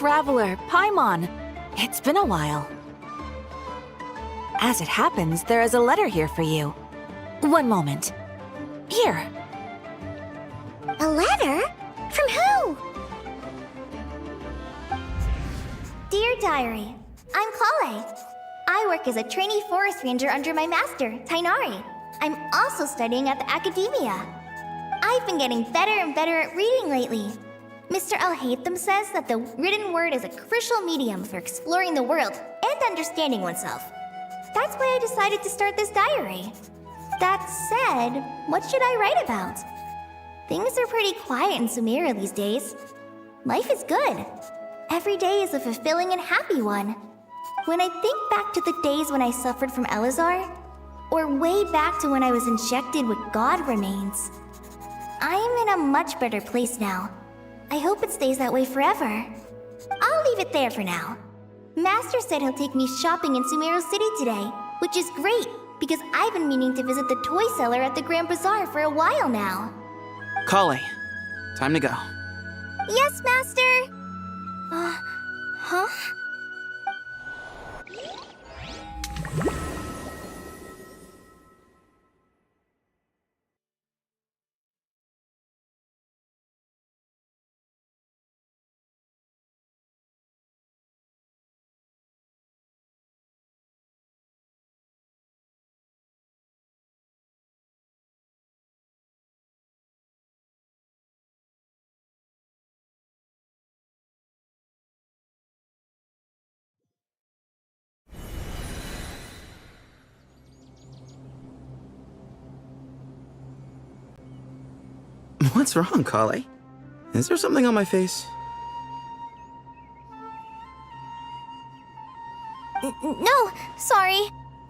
Traveler, Paimon. It's been a while. As it happens, there is a letter here for you. One moment. Here. A letter? From who? Dear Diary, I'm Kale. I work as a trainee forest ranger under my master, Tainari. I'm also studying at the academia. I've been getting better and better at reading lately. Mr. Al-Haytham says that the written word is a crucial medium for exploring the world and understanding oneself. That's why I decided to start this diary. That said, what should I write about? Things are pretty quiet in Sumeria these days. Life is good. Every day is a fulfilling and happy one. When I think back to the days when I suffered from Elazar, or way back to when I was injected with God remains, I am in a much better place now. I hope it stays that way forever. I'll leave it there for now. Master said he'll take me shopping in Sumeru City today, which is great, because I've been meaning to visit the toy seller at the Grand Bazaar for a while now. Kale, time to go. Yes, Master! Huh? What's wrong, Kale? Is there something on my face? No, sorry.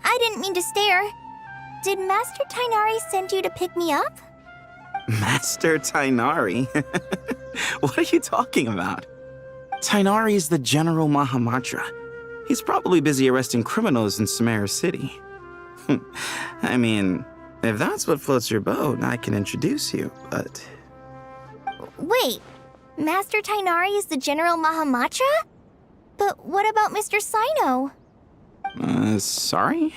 I didn't mean to stare. Did Master Tainari send you to pick me up? Master Tainari? What are you talking about? Tainari is the General Mahamatra. He's probably busy arresting criminals in Sumeru City. I mean, if that's what floats your boat, I can introduce you, but... Wait, Master Tainari is the General Mahamatra? But what about Mr. Sino? Sorry?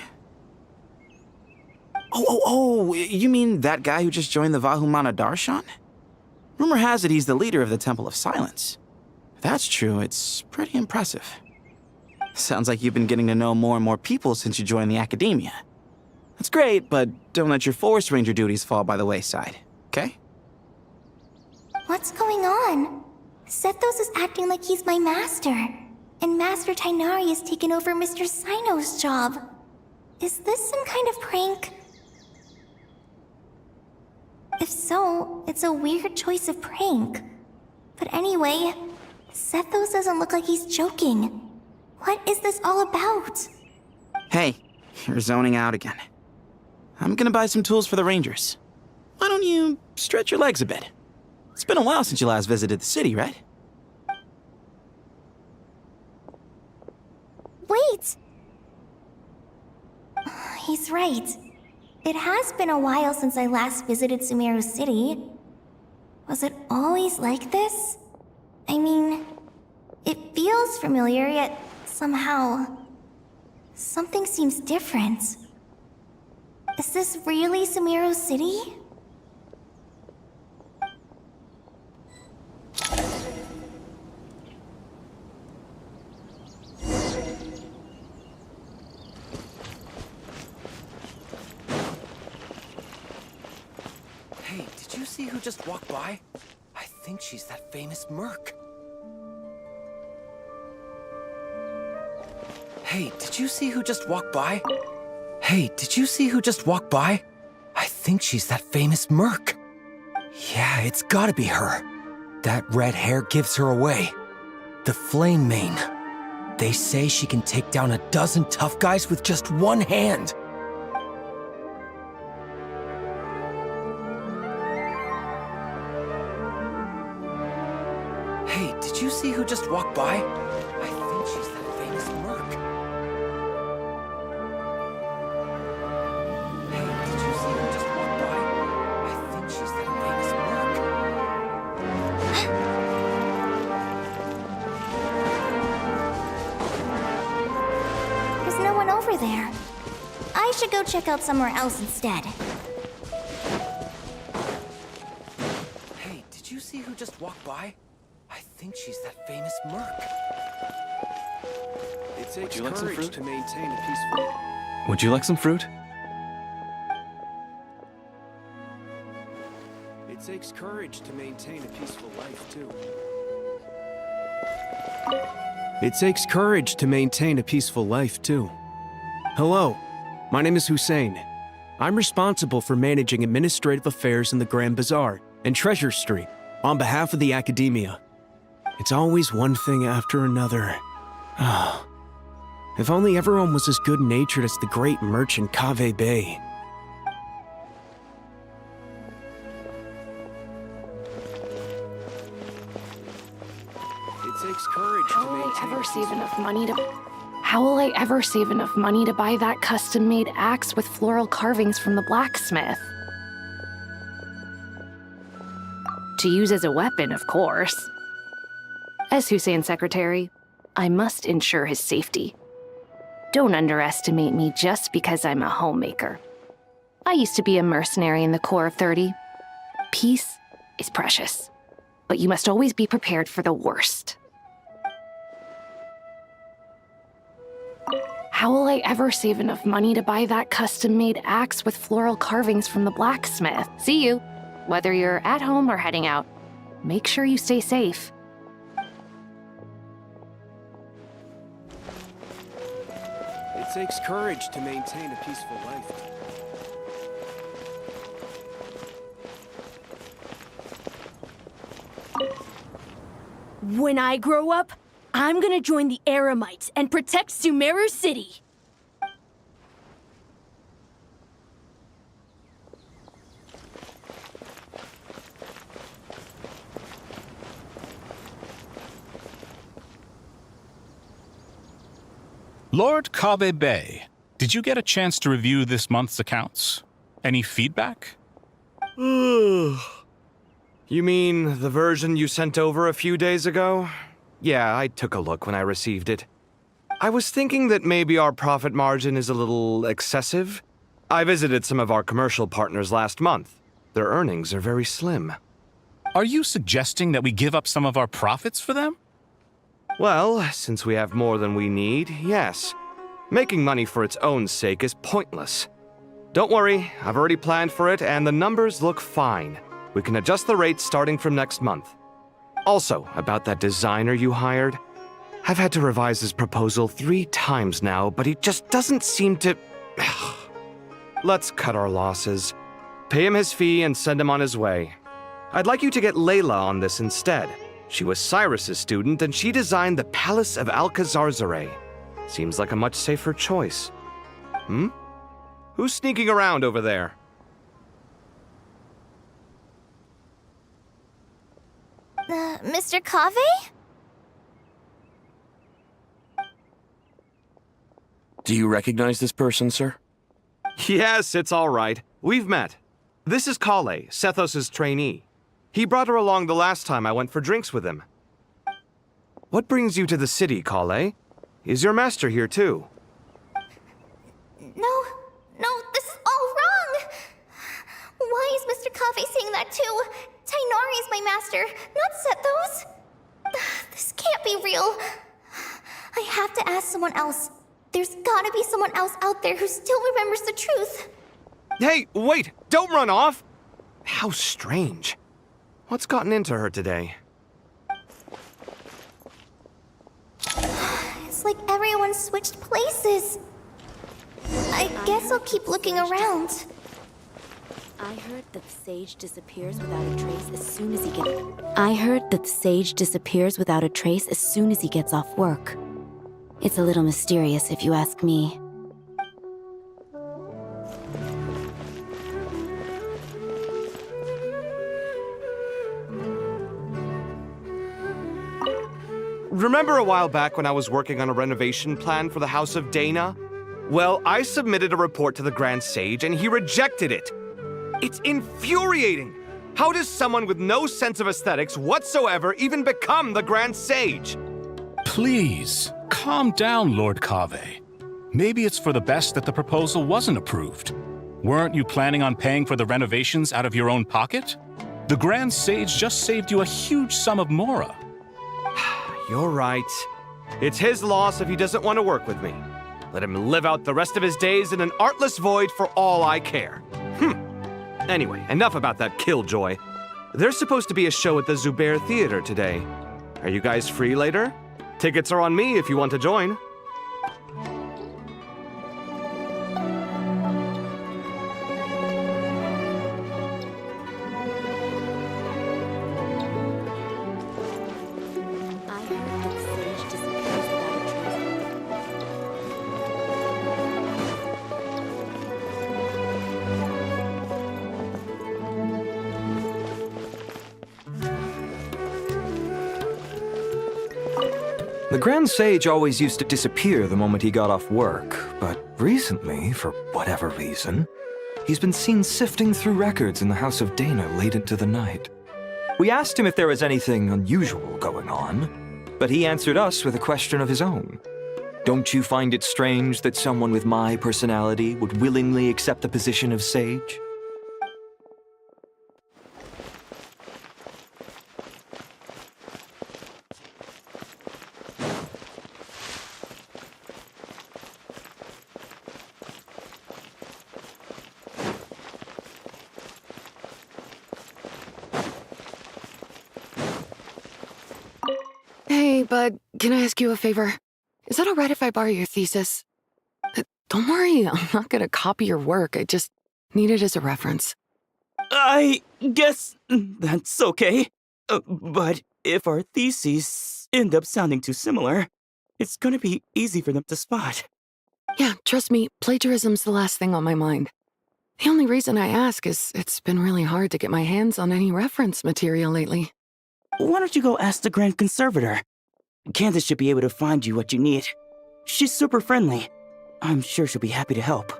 Oh, you mean that guy who just joined the Vahumana Darshan? Rumor has it he's the leader of the Temple of Silence. If that's true, it's pretty impressive. Sounds like you've been getting to know more and more people since you joined the academia. That's great, but don't let your Forest Ranger duties fall by the wayside, okay? What's going on? Sethos is acting like he's my master, and Master Tainari has taken over Mr. Sino's job. Is this some kind of prank? If so, it's a weird choice of prank. But anyway, Sethos doesn't look like he's joking. What is this all about? Hey, you're zoning out again. I'm gonna buy some tools for the Rangers. Why don't you stretch your legs a bit? It's been a while since you last visited the city, right? Wait! He's right. It has been a while since I last visited Sumeru City. Was it always like this? I mean, it feels familiar, yet somehow... something seems different. Is this really Sumeru City? Hey, did you see who just walked by? I think she's that famous merc. Hey, did you see who just walked by? Hey, did you see who just walked by? I think she's that famous merc. Yeah, it's gotta be her. That red hair gives her away. The Flame Mane. They say she can take down a dozen tough guys with just one hand. Hey, did you see who just walked by? I think she's that famous merc. Hey, did you see who just walked by? I think she's that famous merc. There's no one over there. I should go check out somewhere else instead. Hey, did you see who just walked by? I think she's that famous merc. It takes you like some courage fruit? to maintain a peaceful... Would you like some fruit? It takes courage to maintain a peaceful life, too. It takes courage to maintain a peaceful life, too. Hello, my name is Hussein. I'm responsible for managing administrative affairs in the Grand Bazaar and Treasure Street on behalf of the Academia. It's always one thing after another. Ah, if only everyone was as good-natured as the great merchant Kave Bay. It takes courage How to will I maintain ever a save peaceful... enough money to... How will I ever save enough money to buy that custom-made axe with floral carvings from the blacksmith? To use as a weapon, of course. As Hussein's secretary, I must ensure his safety. Don't underestimate me just because I'm a homemaker. I used to be a mercenary in the Corps of 30. Peace is precious, but you must always be prepared for the worst. How will I ever save enough money to buy that custom-made axe with floral carvings from the blacksmith? See you. Whether you're at home or heading out, make sure you stay safe. It takes courage to maintain a peaceful life. When I grow up, I'm gonna join the Eremites and protect Sumeru City. Lord Kave Bay, did you get a chance to review this month's accounts? Any feedback? You mean the version you sent over a few days ago? Yeah, I took a look when I received it. I was thinking that maybe our profit margin is a little excessive. I visited some of our commercial partners last month. Their earnings are very slim. Are you suggesting that we give up some of our profits for them? Well, since we have more than we need, yes. Making money for its own sake is pointless. Don't worry, I've already planned for it, and the numbers look fine. We can adjust the rates starting from next month. Also, about that designer you hired, I've had to revise his proposal 3 times now, but he just doesn't seem to... Let's cut our losses. Pay him his fee and send him on his way. I'd like you to get Layla on this instead. She was Cyrus's student, and she designed the Palace of Alcazarzare. Seems like a much safer choice. Who's sneaking around over there? Mr. Kave? Do you recognize this person, sir? Yes, it's all right. We've met. This is Kale, Sethos' trainee. He brought her along the last time I went for drinks with him. What brings you to the city, Kale? Is your master here too? No, this is all wrong! Why is Mr. Kave saying that too? Tainari is my master, not Sethos. This can't be real. I have to ask someone else. There's gotta be someone else out there who still remembers the truth. Hey, wait! Don't run off! How strange. What's gotten into her today? It's like everyone switched places. I guess I'll keep looking around. I heard that Sage disappears without a trace as soon as he gets. I heard that Sage disappears without a trace as soon as he gets off work. It's a little mysterious, if you ask me. Remember a while back when I was working on a renovation plan for the House of Dana? Well, I submitted a report to the Grand Sage and he rejected it. It's infuriating! How does someone with no sense of aesthetics whatsoever even become the Grand Sage? Please, calm down, Lord Kave. Maybe it's for the best that the proposal wasn't approved. Weren't you planning on paying for the renovations out of your own pocket? The Grand Sage just saved you a huge sum of mora. You're right. It's his loss if he doesn't want to work with me. Let him live out the rest of his days in an artless void for all I care. Anyway, enough about that killjoy. There's supposed to be a show at the Zubair Theater today. Are you guys free later? Tickets are on me if you want to join. The Grand Sage always used to disappear the moment he got off work, but recently, for whatever reason, he's been seen sifting through records in the House of Dana late into the night. We asked him if there was anything unusual going on, but he answered us with a question of his own. Don't you find it strange that someone with my personality would willingly accept the position of sage? Hey, bud, can I ask you a favor? Is that all right if I borrow your thesis? Don't worry, I'm not gonna copy your work. I just need it as a reference. I guess that's okay. But if our theses end up sounding too similar, it's gonna be easy for them to spot. Yeah, trust me, plagiarism's the last thing on my mind. The only reason I ask is it's been really hard to get my hands on any reference material lately. Why don't you go ask the Grand Conservator? Candace should be able to find you what you need. She's super friendly. I'm sure she'll be happy to help.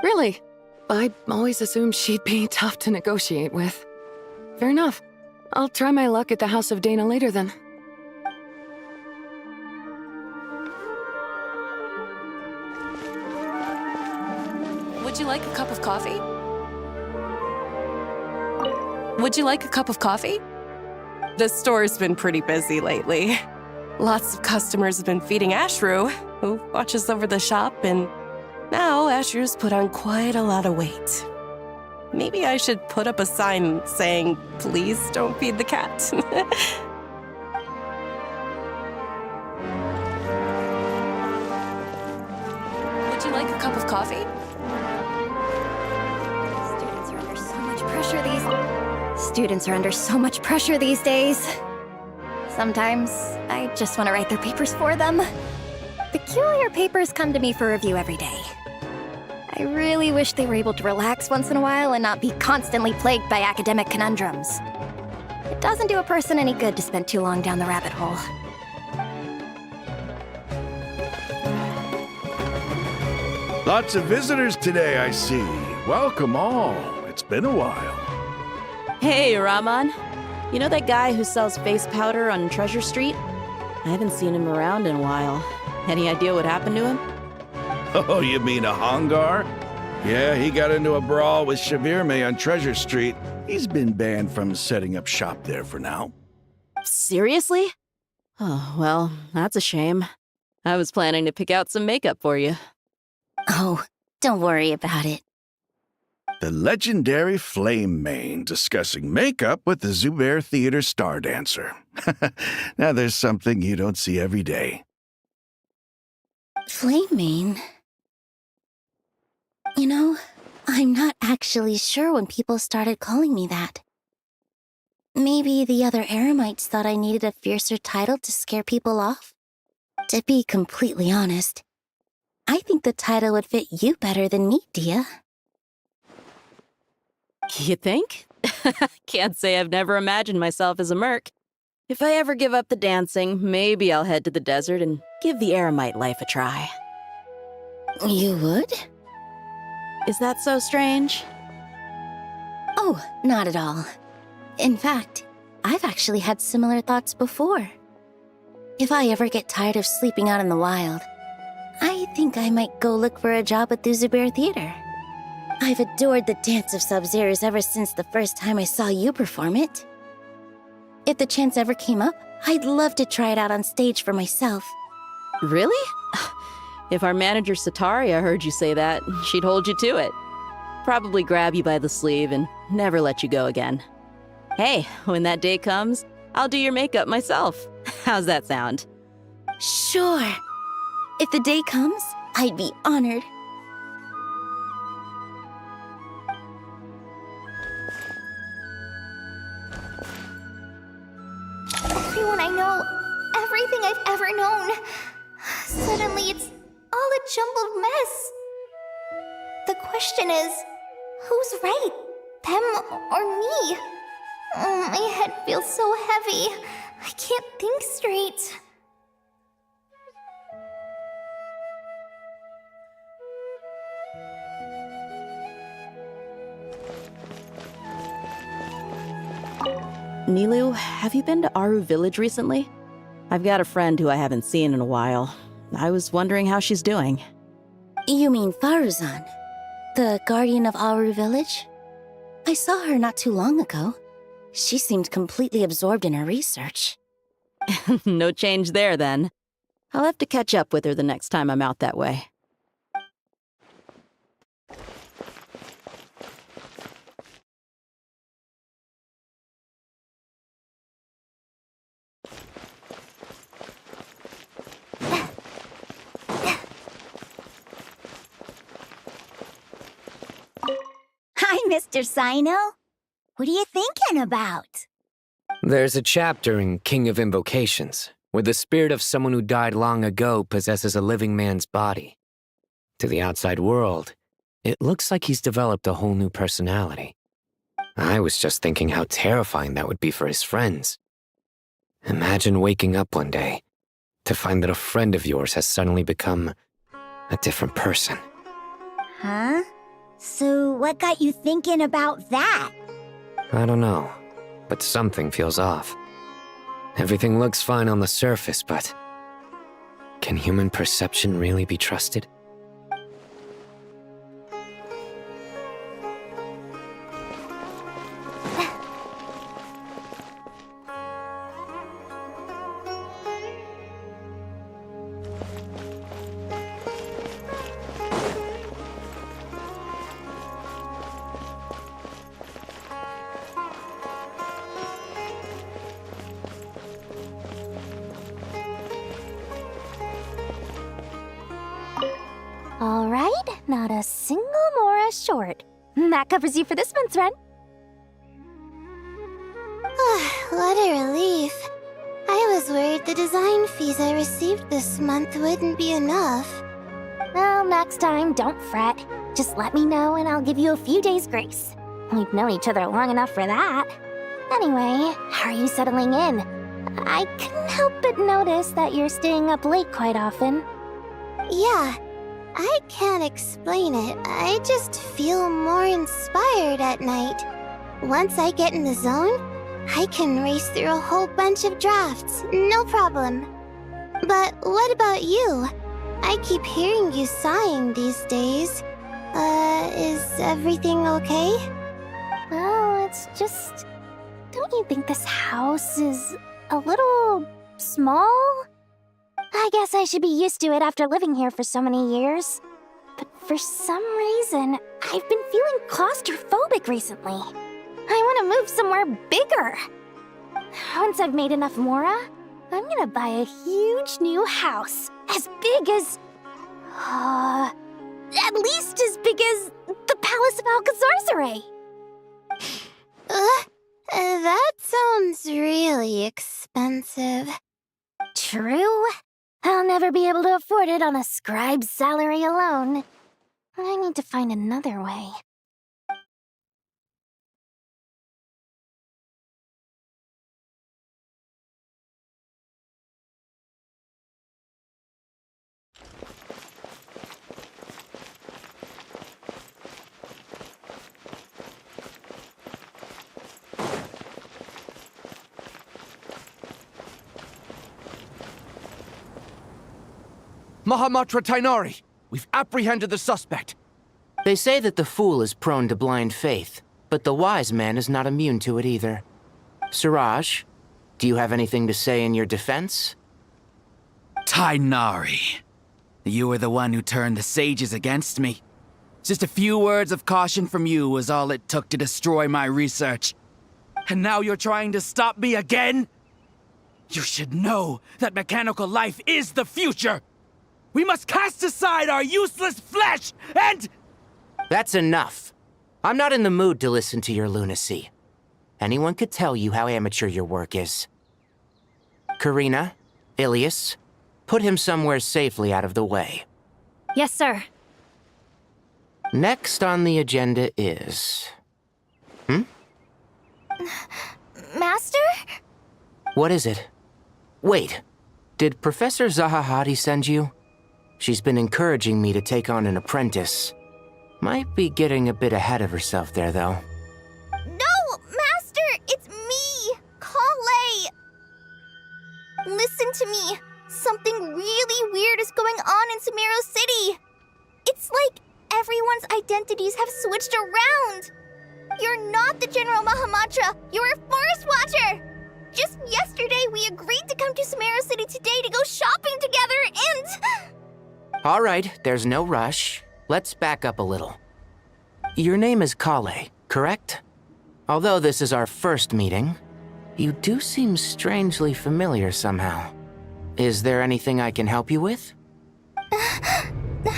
Really? I always assumed she'd be tough to negotiate with. Fair enough. I'll try my luck at the House of Dana later then. Would you like a cup of coffee? Would you like a cup of coffee? The store's been pretty busy lately. Lots of customers have been feeding Ashru, who watches over the shop, and now Ashru's put on quite a lot of weight. Maybe I should put up a sign saying, please don't feed the cat. Would you like a cup of coffee? Students are under so much pressure these days. Sometimes I just want to write their papers for them. Peculiar papers come to me for review every day. I really wish they were able to relax once in a while and not be constantly plagued by academic conundrums. It doesn't do a person any good to spend too long down the rabbit hole. Lots of visitors today, I see. Welcome all. It's been a while. Hey, Rahman. You know that guy who sells face powder on Treasure Street? I haven't seen him around in a while. Any idea what happened to him? Oh, you mean a Hongar? Yeah, he got into a brawl with Shavirme on Treasure Street. He's been banned from setting up shop there for now. Seriously? Oh, well, that's a shame. I was planning to pick out some makeup for you. Oh, don't worry about it. The legendary Flame Mane discussing makeup with the Zubair Theater star dancer. Now there's something you don't see every day. Flame Mane? You know, I'm not actually sure when people started calling me that. Maybe the other Eremites thought I needed a fiercer title to scare people off? To be completely honest, I think the title would fit you better than me, Dia. You think? Can't say I've never imagined myself as a merc. If I ever give up the dancing, maybe I'll head to the desert and give the Eremite life a try. You would? Is that so strange? Oh, not at all. In fact, I've actually had similar thoughts before. If I ever get tired of sleeping out in the wild, I think I might go look for a job at the Zubair Theater. I've adored the dance of Sub-Zeros ever since the first time I saw you perform it. If the chance ever came up, I'd love to try it out on stage for myself. Really? If our manager Sataria heard you say that, she'd hold you to it. Probably grab you by the sleeve and never let you go again. Hey, when that day comes, I'll do your makeup myself. How's that sound? Sure. If the day comes, I'd be honored. Everyone I know, everything I've ever known. Suddenly it's all a jumbled mess. The question is, who's right? Them or me? My head feels so heavy. I can't think straight. Nilu, have you been to Aru Village recently? I've got a friend who I haven't seen in a while. I was wondering how she's doing. You mean Faruzan, the guardian of Aru Village? I saw her not too long ago. She seemed completely absorbed in her research. No change there, then. I'll have to catch up with her the next time I'm out that way. Hi, Mr. Sino. What are you thinking about? There's a chapter in King of Invocations where the spirit of someone who died long ago possesses a living man's body. To the outside world, it looks like he's developed a whole new personality. I was just thinking how terrifying that would be for his friends. Imagine waking up one day to find that a friend of yours has suddenly become a different person. Huh? So what got you thinking about that? I don't know, but something feels off. Everything looks fine on the surface, but can human perception really be trusted? All right, not a single Mora short. That covers you for this month's rent. What a relief. I was worried the design fees I received this month wouldn't be enough. Well, next time, don't fret. Just let me know and I'll give you a few days' grace. We've known each other long enough for that. Anyway, how are you settling in? I couldn't help but notice that you're staying up late quite often. Yeah, I can't explain it. I just feel more inspired at night. Once I get in the zone, I can race through a whole bunch of drafts, no problem. But what about you? I keep hearing you sighing these days. Is everything okay? Well, it's just... Don't you think this house is a little small? I guess I should be used to it after living here for so many years. But for some reason, I've been feeling claustrophobic recently. I want to move somewhere bigger. Once I've made enough Mora, I'm gonna buy a huge new house. As big as... at least as big as the Palace of Alcazarzaray. That sounds really expensive. True. I'll never be able to afford it on a scribe's salary alone. I need to find another way. Mahamatra Tainari! We've apprehended the suspect. They say that the fool is prone to blind faith, but the wise man is not immune to it either. Suraj, do you have anything to say in your defense? Tainari, you were the one who turned the sages against me. Just a few words of caution from you was all it took to destroy my research. And now you're trying to stop me again? You should know that mechanical life is the future! We must cast aside our useless flesh and... That's enough. I'm not in the mood to listen to your lunacy. Anyone could tell you how amateur your work is. Karina, Ilias, put him somewhere safely out of the way. Yes, sir. Next on the agenda is... Master? What is it? Wait, did Professor Zahahati send you? She's been encouraging me to take on an apprentice. Might be getting a bit ahead of herself there, though. No, Master! It's me! Kale! Listen to me. Something really weird is going on in Sumeru City. It's like everyone's identities have switched around. You're not the General Mahamatra. You're a Forest Watcher. Just yesterday, we agreed to come to Sumeru City today to go shopping together and... All right, there's no rush. Let's back up a little. Your name is Kale, correct? Although this is our first meeting, you do seem strangely familiar somehow. Is there anything I can help you with? No.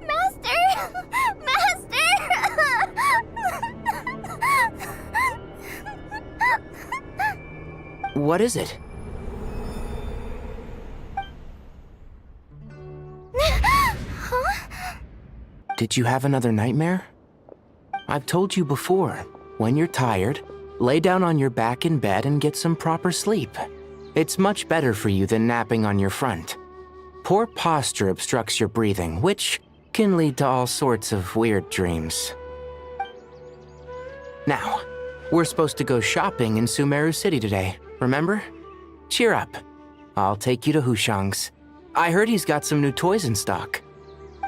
Master! What is it? Did you have another nightmare? I've told you before, when you're tired, lay down on your back in bed and get some proper sleep. It's much better for you than napping on your front. Poor posture obstructs your breathing, which can lead to all sorts of weird dreams. Now, we're supposed to go shopping in Sumeru City today, remember? Cheer up. I'll take you to Hushang's. I heard he's got some new toys in stock.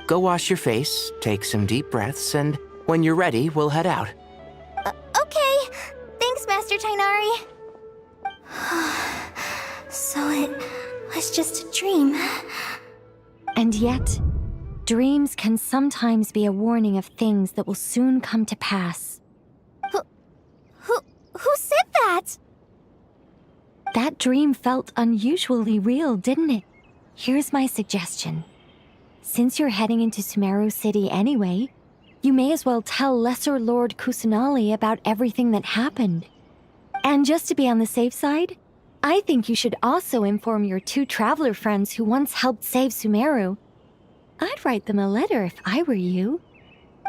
Go wash your face, take some deep breaths, and when you're ready, we'll head out. Okay. Thanks, Master Tainari. So it was just a dream. And yet, dreams can sometimes be a warning of things that will soon come to pass. Who said that? That dream felt unusually real, didn't it? Here's my suggestion. Since you're heading into Sumeru City anyway, you may as well tell Lesser Lord Kusanali about everything that happened. And just to be on the safe side, I think you should also inform your 2 traveler friends who once helped save Sumeru. I'd write them a letter if I were you.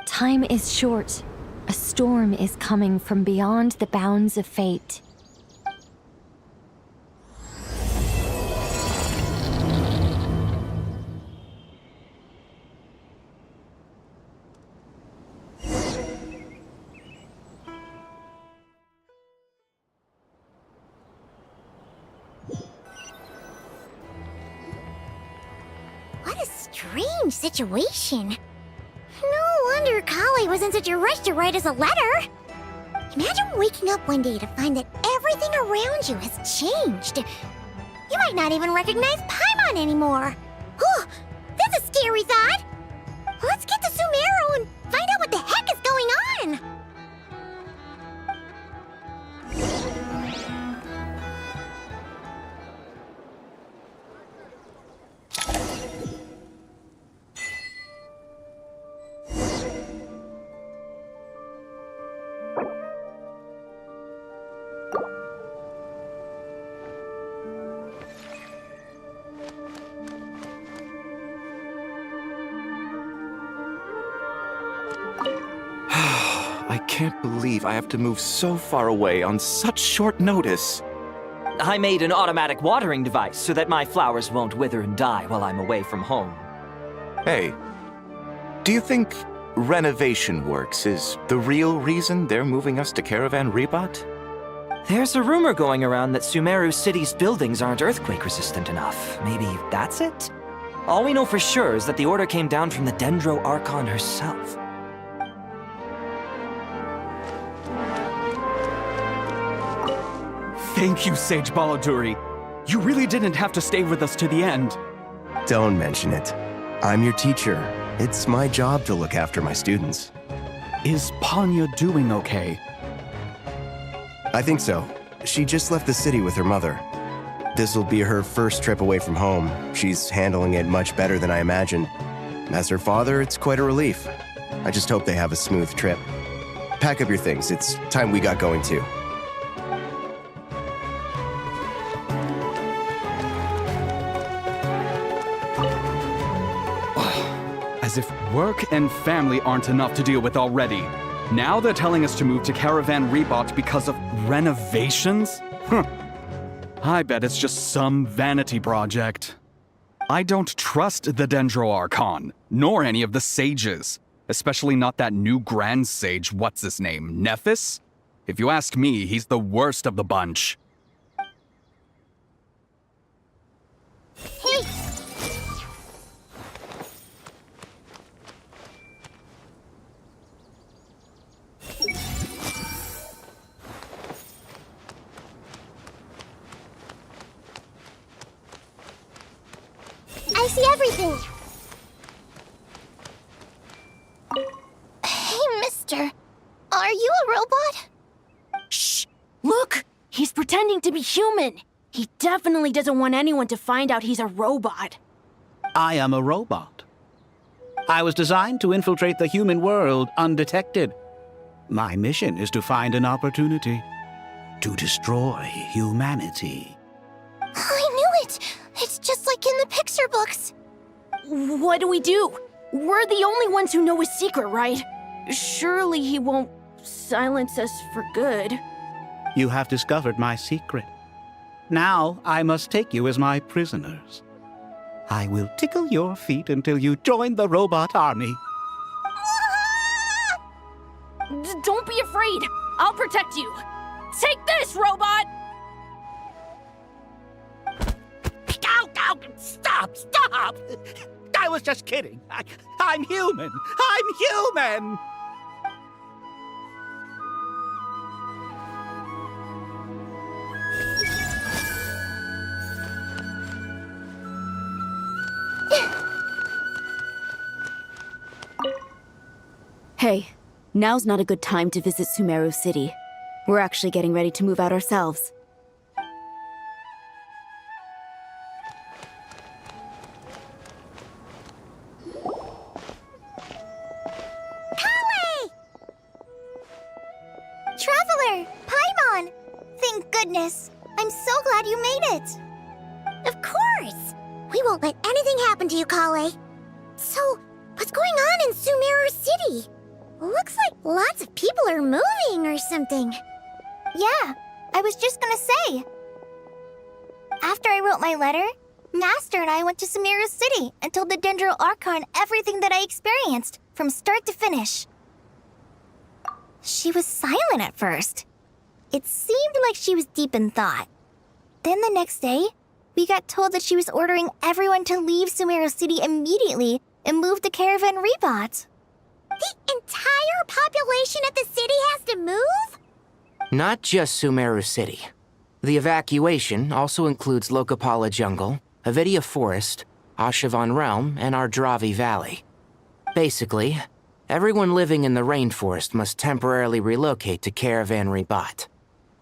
Time is short. A storm is coming from beyond the bounds of fate. strange situation. No wonder Kale was in such a rush to write us a letter. Imagine waking up one day to find that everything around you has changed. You might not even recognize Paimon anymore. Oh, that's a scary thought. Let's get to Sumeru and find out what the heck is going on. I can't believe I have to move so far away on such short notice. I made an automatic watering device so that my flowers won't wither and die while I'm away from home. Hey, do you think renovation works is the real reason they're moving us to Caravan Rebot? There's a rumor going around that Sumeru City's buildings aren't earthquake-resistant enough. Maybe that's it? All we know for sure is that the order came down from the Dendro Archon herself. Thank you, Sage Baladuri. You really didn't have to stay with us to the end. Don't mention it. I'm your teacher. It's my job to look after my students. Is Panya doing okay? I think so. She just left the city with her mother. This'll be her first trip away from home. She's handling it much better than I imagined. As her father, it's quite a relief. I just hope they have a smooth trip. Pack up your things. It's time we got going too. As if work and family aren't enough to deal with already. Now they're telling us to move to Caravan Rebot because of renovations? I bet it's just some vanity project. I don't trust the Dendro Archon, nor any of the sages. Especially not that new Grand Sage, what's his name, Nephis? If you ask me, he's the worst of the bunch. Hey! I see everything. Hey, mister. Are you a robot? Shh! Look! He's pretending to be human. He definitely doesn't want anyone to find out he's a robot. I am a robot. I was designed to infiltrate the human world undetected. My mission is to find an opportunity to destroy humanity. I knew it! It's just like in the picture books. What do we do? We're the only ones who know his secret, right? Surely he won't silence us for good. You have discovered my secret. Now I must take you as my prisoners. I will tickle your feet until you join the robot army. Don't be afraid. I'll protect you. Take this, robot! Ow! Stop! Stop! I was just kidding. I'm human. I'm human! Hey, now's not a good time to visit Sumeru City. We're actually getting ready to move out ourselves. Traveler! Paimon! Thank goodness. I'm so glad you made it. Of course! We won't let anything happen to you, Kale. So, what's going on in Sumeru City? Looks like lots of people are moving or something. Yeah, I was just gonna say. After I wrote my letter, Master and I went to Sumeru City and told the Dendro Archon everything that I experienced, from start to finish. She was silent at first. It seemed like she was deep in thought. Then the next day, We got told that she was ordering everyone to leave Sumeru City immediately and move to Caravan Rebot. The entire population of the city has to move? Not just Sumeru City. The evacuation also includes Lokapala Jungle, Avidia Forest, Ashavan Realm, and Ardravi Valley. Basically, everyone living in the rainforest must temporarily relocate to Caravan Rebot.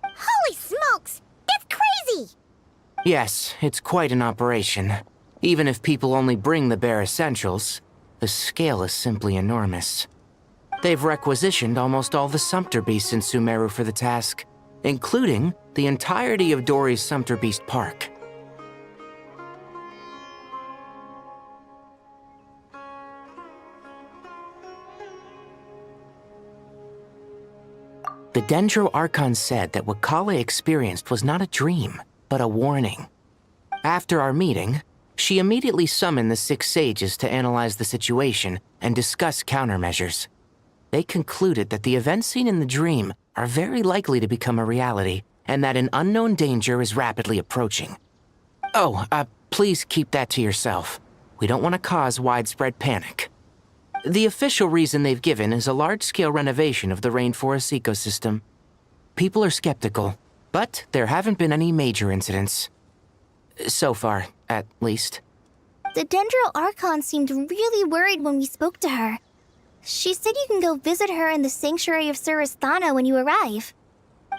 Holy smokes! That's crazy! Yes, it's quite an operation. Even if people only bring the bare essentials, the scale is simply enormous. They've requisitioned almost all the Sumpter Beasts in Sumeru for the task, including the entirety of Dori's Sumpter Beast Park. The Dendro Archon said that what Kale experienced was not a dream, but a warning. After our meeting, she immediately summoned the 6 sages to analyze the situation and discuss countermeasures. They concluded that the events seen in the dream are very likely to become a reality, and that an unknown danger is rapidly approaching. Oh, please keep that to yourself. We don't want to cause widespread panic. The official reason they've given is a large-scale renovation of the rainforest ecosystem. People are skeptical, but there haven't been any major incidents. So far, at least. The Dendro Archon seemed really worried when we spoke to her. She said you can go visit her in the Sanctuary of Surasthana when you arrive.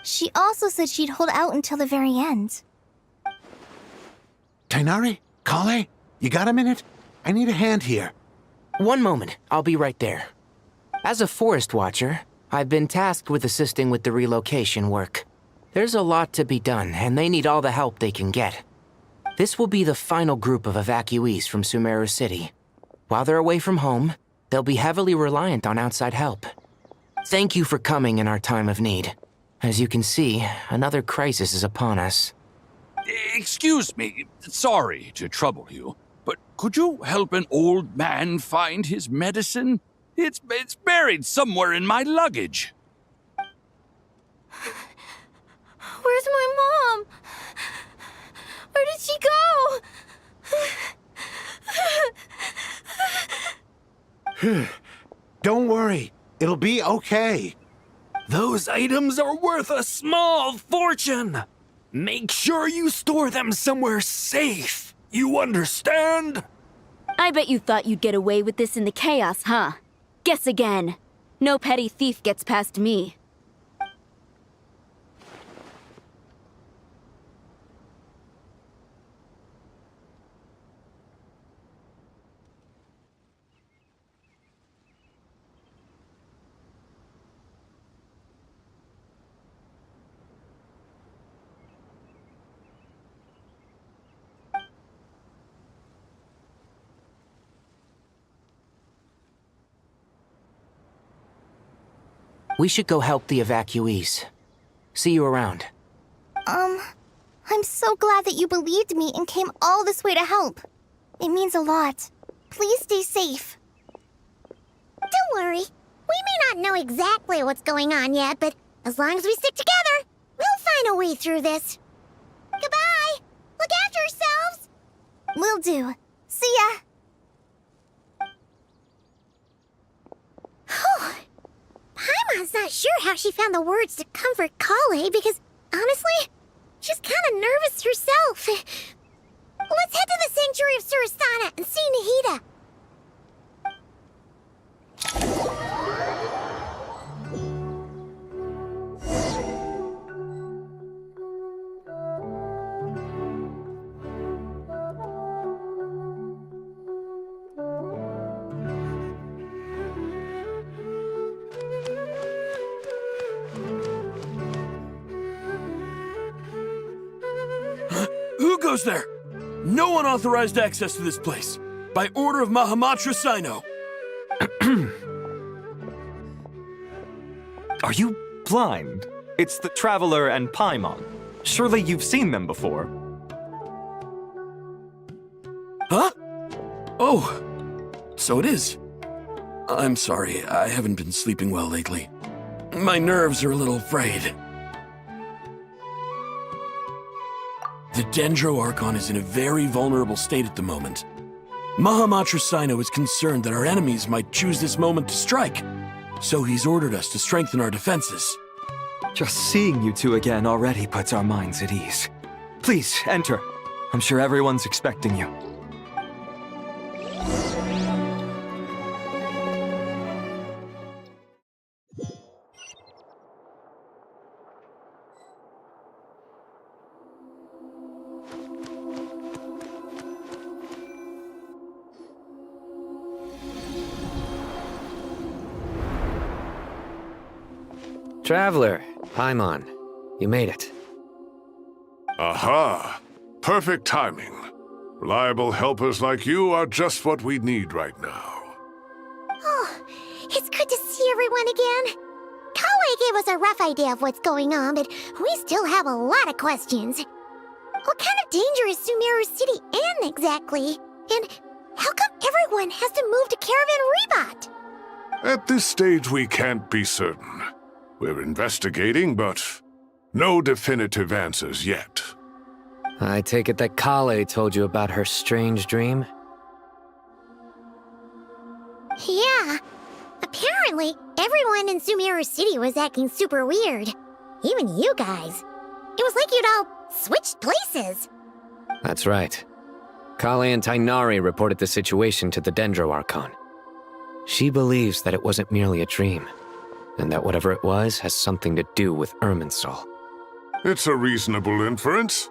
She also said she'd hold out until the very end. Tighnari? Kale? You got a minute? I need a hand here. One moment, I'll be right there. As a forest watcher, I've been tasked with assisting with the relocation work. There's a lot to be done, and they need all the help they can get. This will be the final group of evacuees from Sumeru City. While they're away from home, they'll be heavily reliant on outside help. Thank you for coming in our time of need. As you can see, another crisis is upon us. Excuse me, sorry to trouble you, but could you help an old man find his medicine? It's buried somewhere in my luggage. Where's my mom? Where did she go? Don't worry, it'll be okay. Those items are worth a small fortune. Make sure you store them somewhere safe. You understand? I bet you thought you'd get away with this in the chaos, huh? Guess again. No petty thief gets past me. We should go help the evacuees. See you around. I'm so glad that you believed me and came all this way to help. It means a lot. Please stay safe. Don't worry. We may not know exactly what's going on yet, but as long as we stick together, we'll find a way through this. Goodbye! Look after yourselves! Will do. See ya! Paimon's not sure how she found the words to comfort Kale because, honestly, she's kind of nervous herself. Let's head to the Sanctuary of Surasthana and see Nahida. Who goes there? No unauthorized access to this place. By order of Mahamatra Sino. Are you blind? It's the Traveler and Paimon. Surely you've seen them before. Huh? Oh, so it is. I'm sorry, I haven't been sleeping well lately. My nerves are a little frayed. The Dendro Archon is in a very vulnerable state at the moment. Mahamatra Sino is concerned that our enemies might choose this moment to strike, so he's ordered us to strengthen our defenses. Just seeing you two again already puts our minds at ease. Please, enter. I'm sure everyone's expecting you. Traveler, Paimon, you made it. Aha! Perfect timing. Reliable helpers like you are just what we need right now. Oh, it's good to see everyone again. Kale gave us a rough idea of what's going on, but we still have a lot of questions. What kind of danger is Sumeru City in exactly? And how come everyone has to move to Caravan Rebot? At this stage, we can't be certain. We're investigating, but no definitive answers yet. I take it that Kale told you about her strange dream? Yeah. Apparently, everyone in Sumeru City was acting super weird. Even you guys. It was like you'd all switched places. That's right. Kale and Tainari reported the situation to the Dendro Archon. She believes that it wasn't merely a dream, and that whatever it was has something to do with Irminsul. It's a reasonable inference.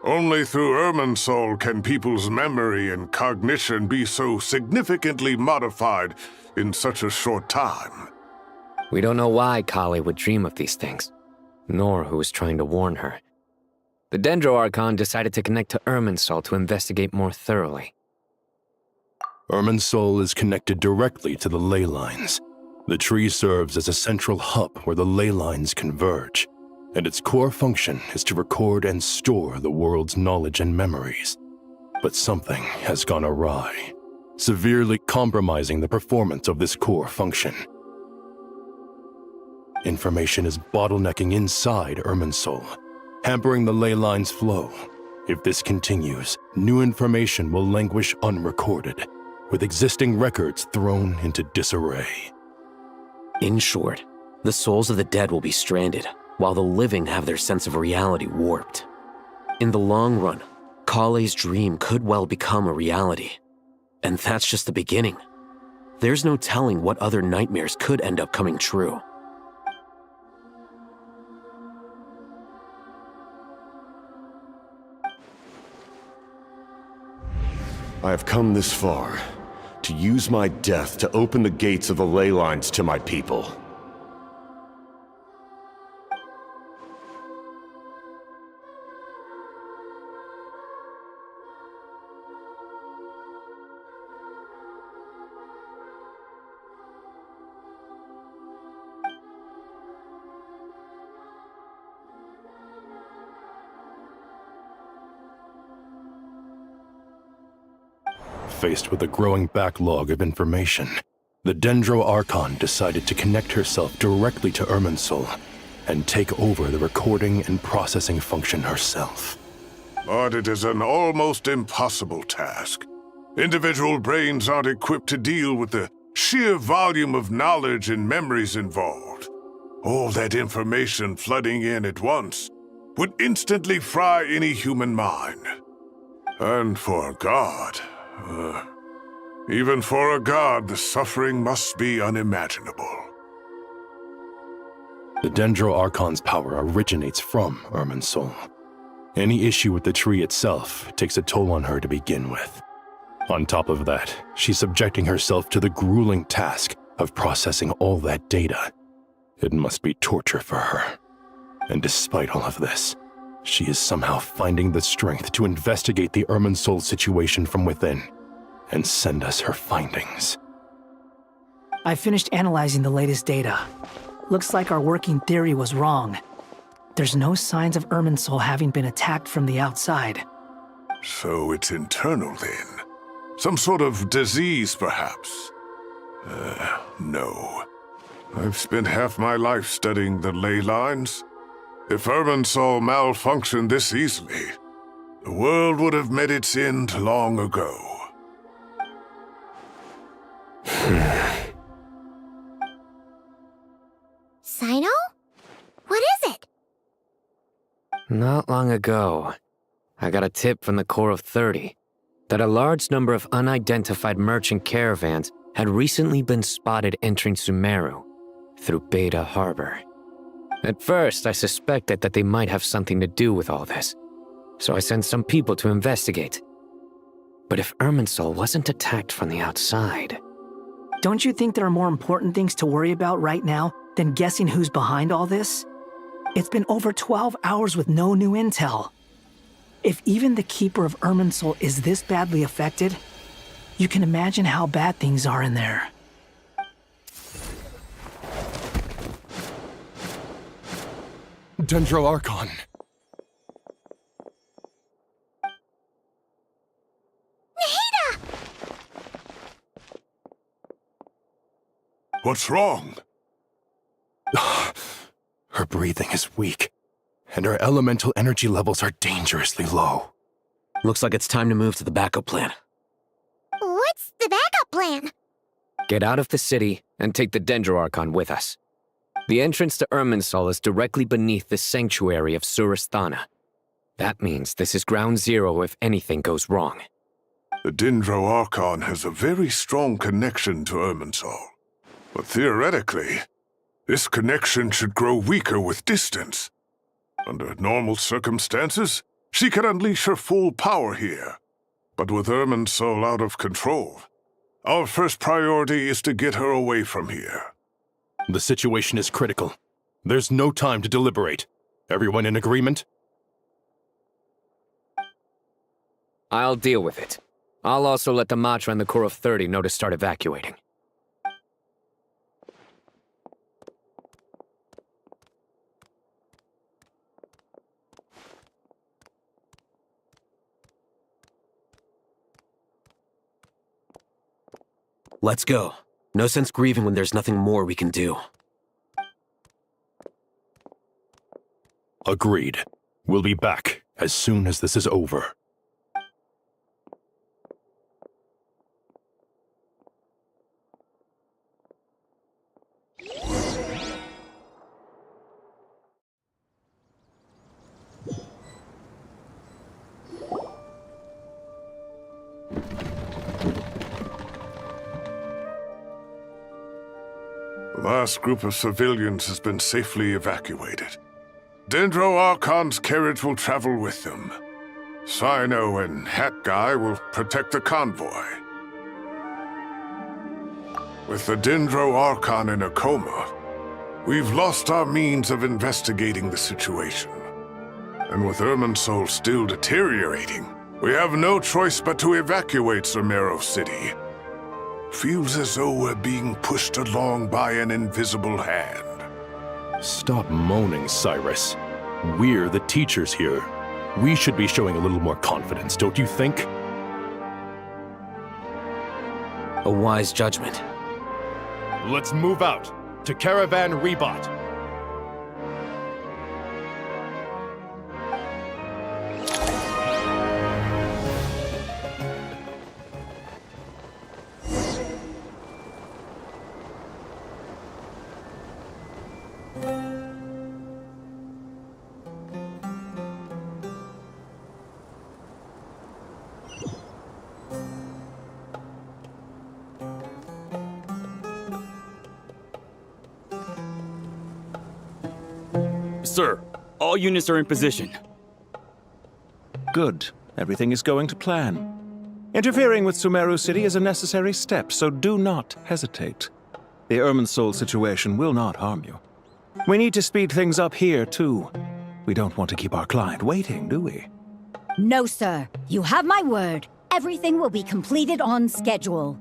Only through Irminsul can people's memory and cognition be so significantly modified in such a short time. We don't know why Kale would dream of these things, nor who was trying to warn her. The Dendro Archon decided to connect to Irminsul to investigate more thoroughly. Irminsul is connected directly to the ley lines. The tree serves as a central hub where the ley lines converge, and its core function is to record and store the world's knowledge and memories. But something has gone awry, severely compromising the performance of this core function. Information is bottlenecking inside Irminsul, hampering the ley line's flow. If this continues, new information will languish unrecorded, with existing records thrown into disarray. In short, the souls of the dead will be stranded, while the living have their sense of reality warped. In the long run, Kale's dream could well become a reality. And that's just the beginning. There's no telling what other nightmares could end up coming true. I have come this far to use my death to open the gates of the ley lines to my people. Faced with a growing backlog of information, the Dendro Archon decided to connect herself directly to Irminsul and take over the recording and processing function herself. But it is an almost impossible task. Individual brains aren't equipped to deal with the sheer volume of knowledge and memories involved. All that information flooding in at once would instantly fry any human mind. And for God, even for a god, the suffering must be unimaginable. The Dendro Archon's power originates from Irminsul. Any issue with the tree itself takes a toll on her to begin with. On top of that, she's subjecting herself to the grueling task of processing all that data. It must be torture for her. And despite all of this, she is somehow finding the strength to investigate the Irminsul situation from within and send us her findings. I finished analyzing the latest data. Looks like our working theory was wrong. There's no signs of Irminsul having been attacked from the outside. So it's internal then? Some sort of disease, perhaps? No. I've spent half my life studying the ley lines. If Irminsul malfunctioned this easily, the world would have met its end long ago. Sino? What is it? Not long ago, I got a tip from the Core of 30 that a large number of unidentified merchant caravans had recently been spotted entering Sumeru through Beta Harbor. At first, I suspected that they might have something to do with all this, so I sent some people to investigate. But if Irminsul wasn't attacked from the outside... Don't you think there are more important things to worry about right now than guessing who's behind all this? It's been over 12 hours with no new intel. If even the Keeper of Irminsul is this badly affected, you can imagine how bad things are in there. Dendro Archon. What's wrong? Her breathing is weak, and her elemental energy levels are dangerously low. Looks like it's time to move to the backup plan. What's the backup plan? Get out of the city and take the Dendro Archon with us. The entrance to Irminsul is directly beneath the sanctuary of Surasthana. That means this is ground zero if anything goes wrong. The Dendro Archon has a very strong connection to Irminsul. But theoretically, this connection should grow weaker with distance. Under normal circumstances, she can unleash her full power here. But with Irminsul out of control, our first priority is to get her away from here. The situation is critical. There's no time to deliberate. Everyone in agreement? I'll deal with it. I'll also let the Matra and the Core of 30 know to start evacuating. Let's go. No sense grieving when there's nothing more we can do. Agreed. We'll be back as soon as this is over. The last group of civilians has been safely evacuated. Dendro Archon's carriage will travel with them. Sino and Hat Guy will protect the convoy. With the Dendro Archon in a coma, we've lost our means of investigating the situation. And with Irminsul still deteriorating, we have no choice but to evacuate Sumeru City. Feels as though we're being pushed along by an invisible hand. Stop moaning, Cyrus. We're the teachers here. We should be showing a little more confidence, don't you think? A wise judgment. Let's move out to Caravan Rebot. Sir, all units are in position. Good. Everything is going to plan. Interfering with Sumeru City is a necessary step, so do not hesitate. The Irminsul situation will not harm you. We need to speed things up here, too. We don't want to keep our client waiting, do we? No, sir. You have my word. Everything will be completed on schedule.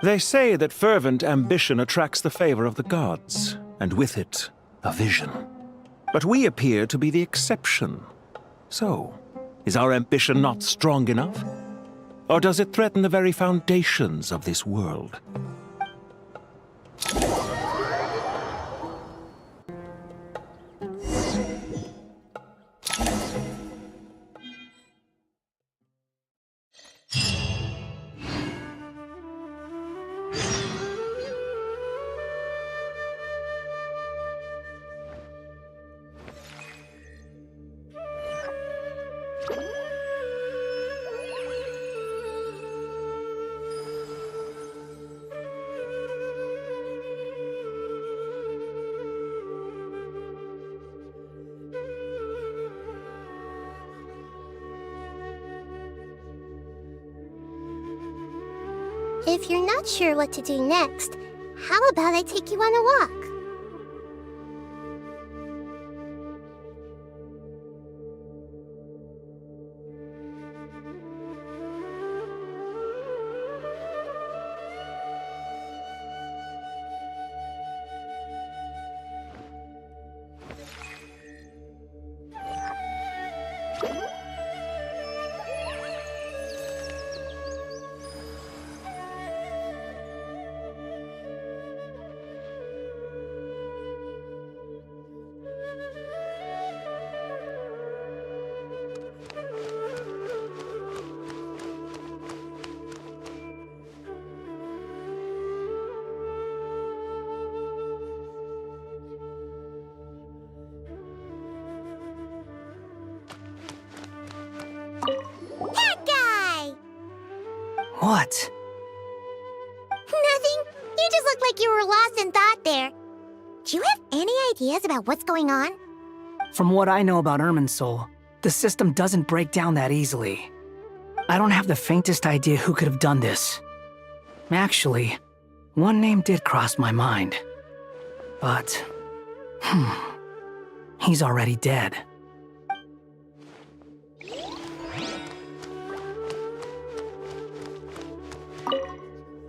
They say that fervent ambition attracts the favor of the gods, and with it, a vision. But we appear to be the exception. So, is our ambition not strong enough? Or does it threaten the very foundations of this world? If you're not sure what to do next, how about I take you on a walk? What? Nothing. You just looked like you were lost in thought there. Do you have any ideas about what's going on? From what I know about Irminsul, the system doesn't break down that easily. I don't have the faintest idea who could have done this. Actually, one name did cross my mind. But, he's already dead.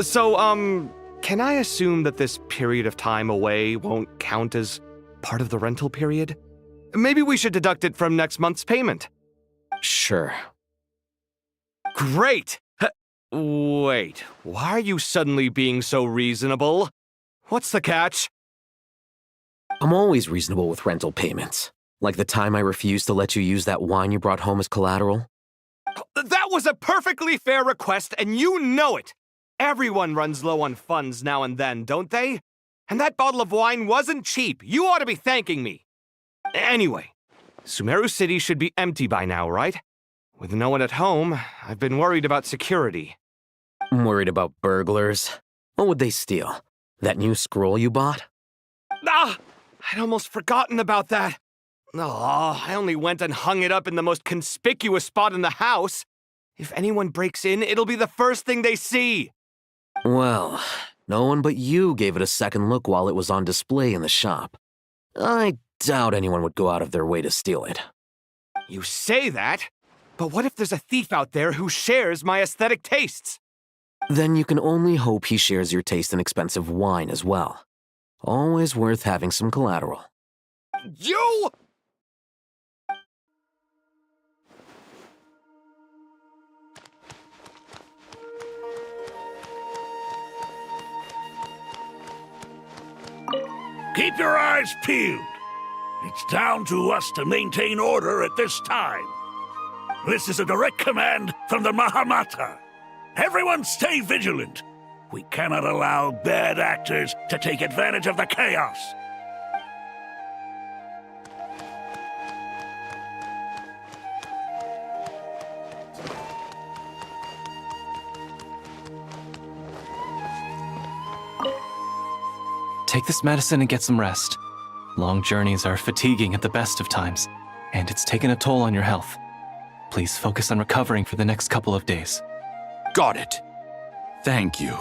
So, can I assume that this period of time away won't count as part of the rental period? Maybe we should deduct it from next month's payment. Sure. Great! Wait, why are you suddenly being so reasonable? What's the catch? I'm always reasonable with rental payments. Like the time I refused to let you use that wine you brought home as collateral. That was a perfectly fair request, and you know it! Everyone runs low on funds now and then, don't they? And that bottle of wine wasn't cheap. You ought to be thanking me. Anyway, Sumeru City should be empty by now, right? With no one at home, I've been worried about security. I'm worried about burglars. What would they steal? That new scroll you bought? Ah! I'd almost forgotten about that. Oh, I only went and hung it up in the most conspicuous spot in the house. If anyone breaks in, it'll be the first thing they see. Well, no one but you gave it a second look while it was on display in the shop. I doubt anyone would go out of their way to steal it. You say that, but what if there's a thief out there who shares my aesthetic tastes? Then you can only hope he shares your taste in expensive wine as well. Always worth having some collateral. You! Keep your eyes peeled. It's down to us to maintain order at this time. This is a direct command from the Mahamata. Everyone stay vigilant. We cannot allow bad actors to take advantage of the chaos. Take this medicine and get some rest. Long journeys are fatiguing at the best of times, and it's taken a toll on your health. Please focus on recovering for the next couple of days. Got it. Thank you.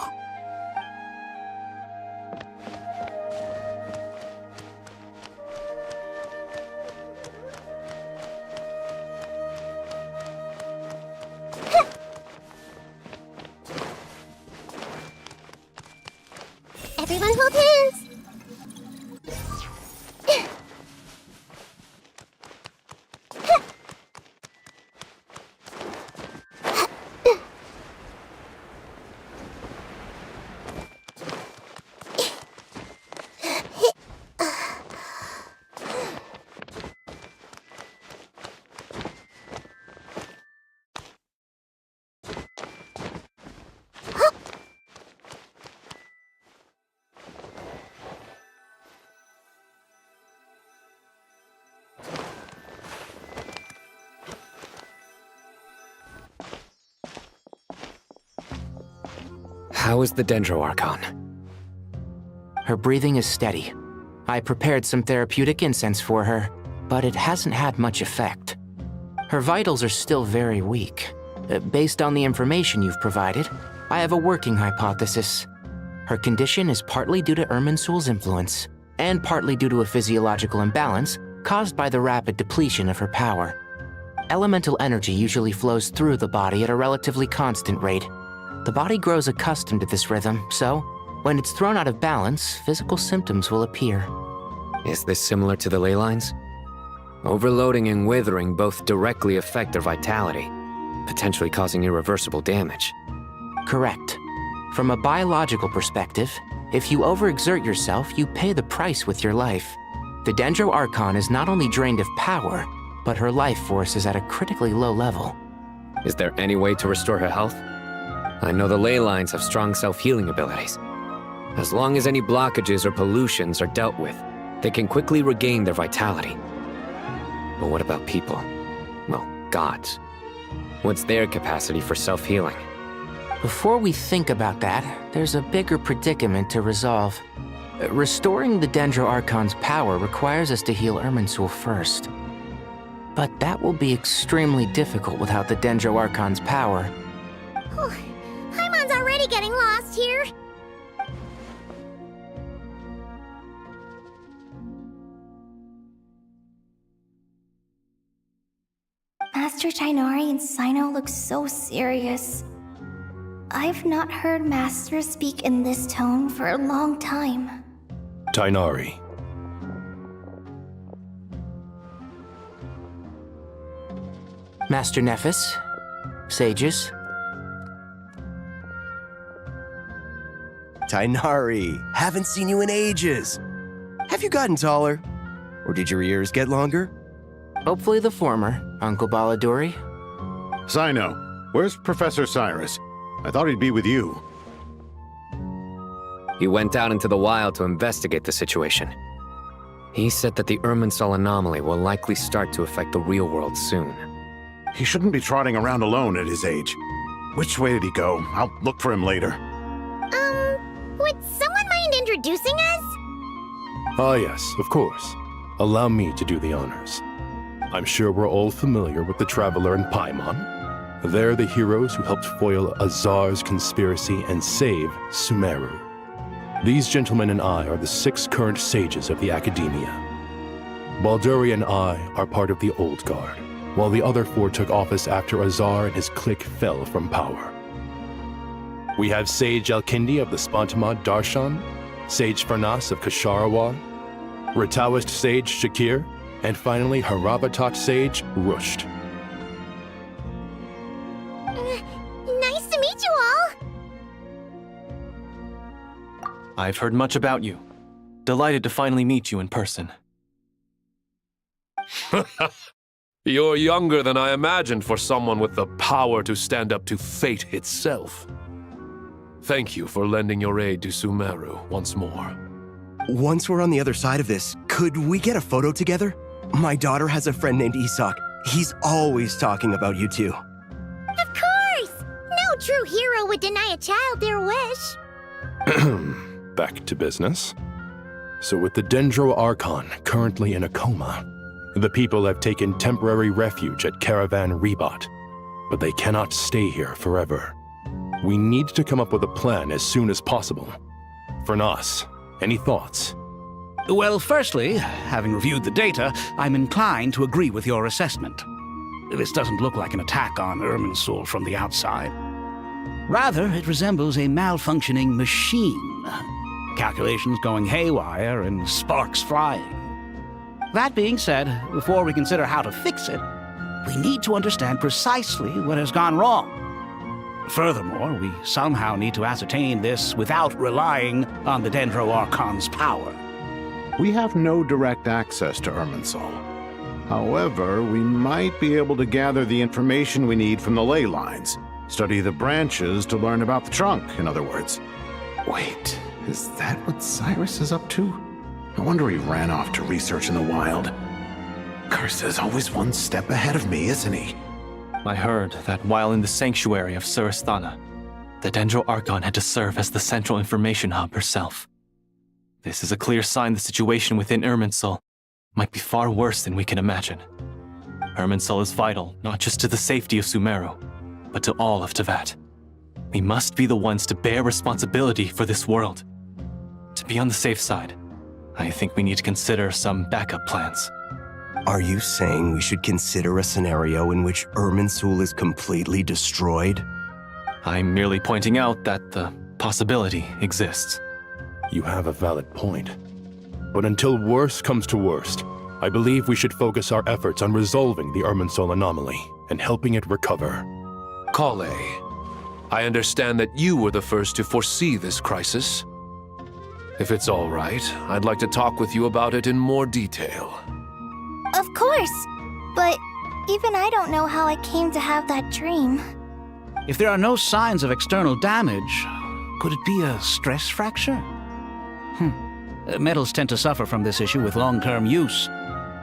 Everyone hold hands. How is the Dendro Archon? Her breathing is steady. I prepared some therapeutic incense for her, but it hasn't had much effect. Her vitals are still very weak. Based on the information you've provided, I have a working hypothesis. Her condition is partly due to Irminsul's influence, and partly due to a physiological imbalance caused by the rapid depletion of her power. Elemental energy usually flows through the body at a relatively constant rate. The body grows accustomed to this rhythm, so when it's thrown out of balance, physical symptoms will appear. Is this similar to the ley lines? Overloading and withering both directly affect their vitality, potentially causing irreversible damage. Correct. From a biological perspective, if you overexert yourself, you pay the price with your life. The Dendro Archon is not only drained of power, but her life force is at a critically low level. Is there any way to restore her health? I know the ley lines have strong self-healing abilities. As long as any blockages or pollutions are dealt with, they can quickly regain their vitality. But what about people? Well, gods. What's their capacity for self-healing? Before we think about that, there's a bigger predicament to resolve. Restoring the Dendro Archon's power requires us to heal Irminsul first. But that will be extremely difficult without the Dendro Archon's power. Paimon's already getting lost here. Master Tighnari and Cyno look so serious. I've not heard Master speak in this tone for a long time. Tighnari. Master Nephis, sages. Tighnari, haven't seen you in ages. Have you gotten taller? Or did your ears get longer? Hopefully the former, Uncle Baladuri. Cyno, where's Professor Cyrus? I thought he'd be with you. He went out into the wild to investigate the situation. He said that the Irminsul anomaly will likely start to affect the real world soon. He shouldn't be trotting around alone at his age. Which way did he go? I'll look for him later. Would someone mind introducing us? Ah yes, of course. Allow me to do the honors. I'm sure we're all familiar with the Traveler and Paimon. They're the heroes who helped foil Azar's conspiracy and save Sumeru. These gentlemen and I are the 6 current sages of the Academia. Balduri and I are part of the Old Guard, while the other 4 took office after Azar and his clique fell from power. We have Sage Alkindi of the Spontamod Darshan, Sage Farnas of Kasharawar, Rataoist Sage Shakir, and finally Harabatot Sage Rusht. Nice to meet you all! I've heard much about you. Delighted to finally meet you in person. You're younger than I imagined for someone with the power to stand up to fate itself. Thank you for lending your aid to Sumeru once more. Once we're on the other side of this, could we get a photo together? My daughter has a friend named Isak. He's always talking about you two. Of course! No true hero would deny a child their wish. Back to business. So with the Dendro Archon currently in a coma, the people have taken temporary refuge at Caravan Rebot, but they cannot stay here forever. We need to come up with a plan as soon as possible. Farnas, any thoughts? Well, firstly, having reviewed the data, I'm inclined to agree with your assessment. This doesn't look like an attack on Irminsul from the outside. Rather, it resembles a malfunctioning machine. Calculations going haywire and sparks flying. That being said, before we consider how to fix it, we need to understand precisely what has gone wrong. Furthermore, we somehow need to ascertain this without relying on the Dendro Archon's power. We have no direct access to Irminsul. However, we might be able to gather the information we need from the ley lines. Study the branches to learn about the trunk, in other words. Wait, is that what Cyrus is up to? No wonder he ran off to research in the wild. Curse's always one step ahead of me, isn't he? I heard that while in the sanctuary of Surasthana, the Dendro Archon had to serve as the central information hub herself. This is a clear sign the situation within Irminsul might be far worse than we can imagine. Irminsul is vital not just to the safety of Sumeru, but to all of Teyvat. We must be the ones to bear responsibility for this world. To be on the safe side, I think we need to consider some backup plans. Are you saying we should consider a scenario in which Irminsul is completely destroyed? I'm merely pointing out that the possibility exists. You have a valid point. But until worst comes to worst, I believe we should focus our efforts on resolving the Irminsul anomaly and helping it recover. Kale, I understand that you were the first to foresee this crisis. If it's all right, I'd like to talk with you about it in more detail. Of course, but even I don't know how I came to have that dream. If there are no signs of external damage, could it be a stress fracture? Metals tend to suffer from this issue with long-term use,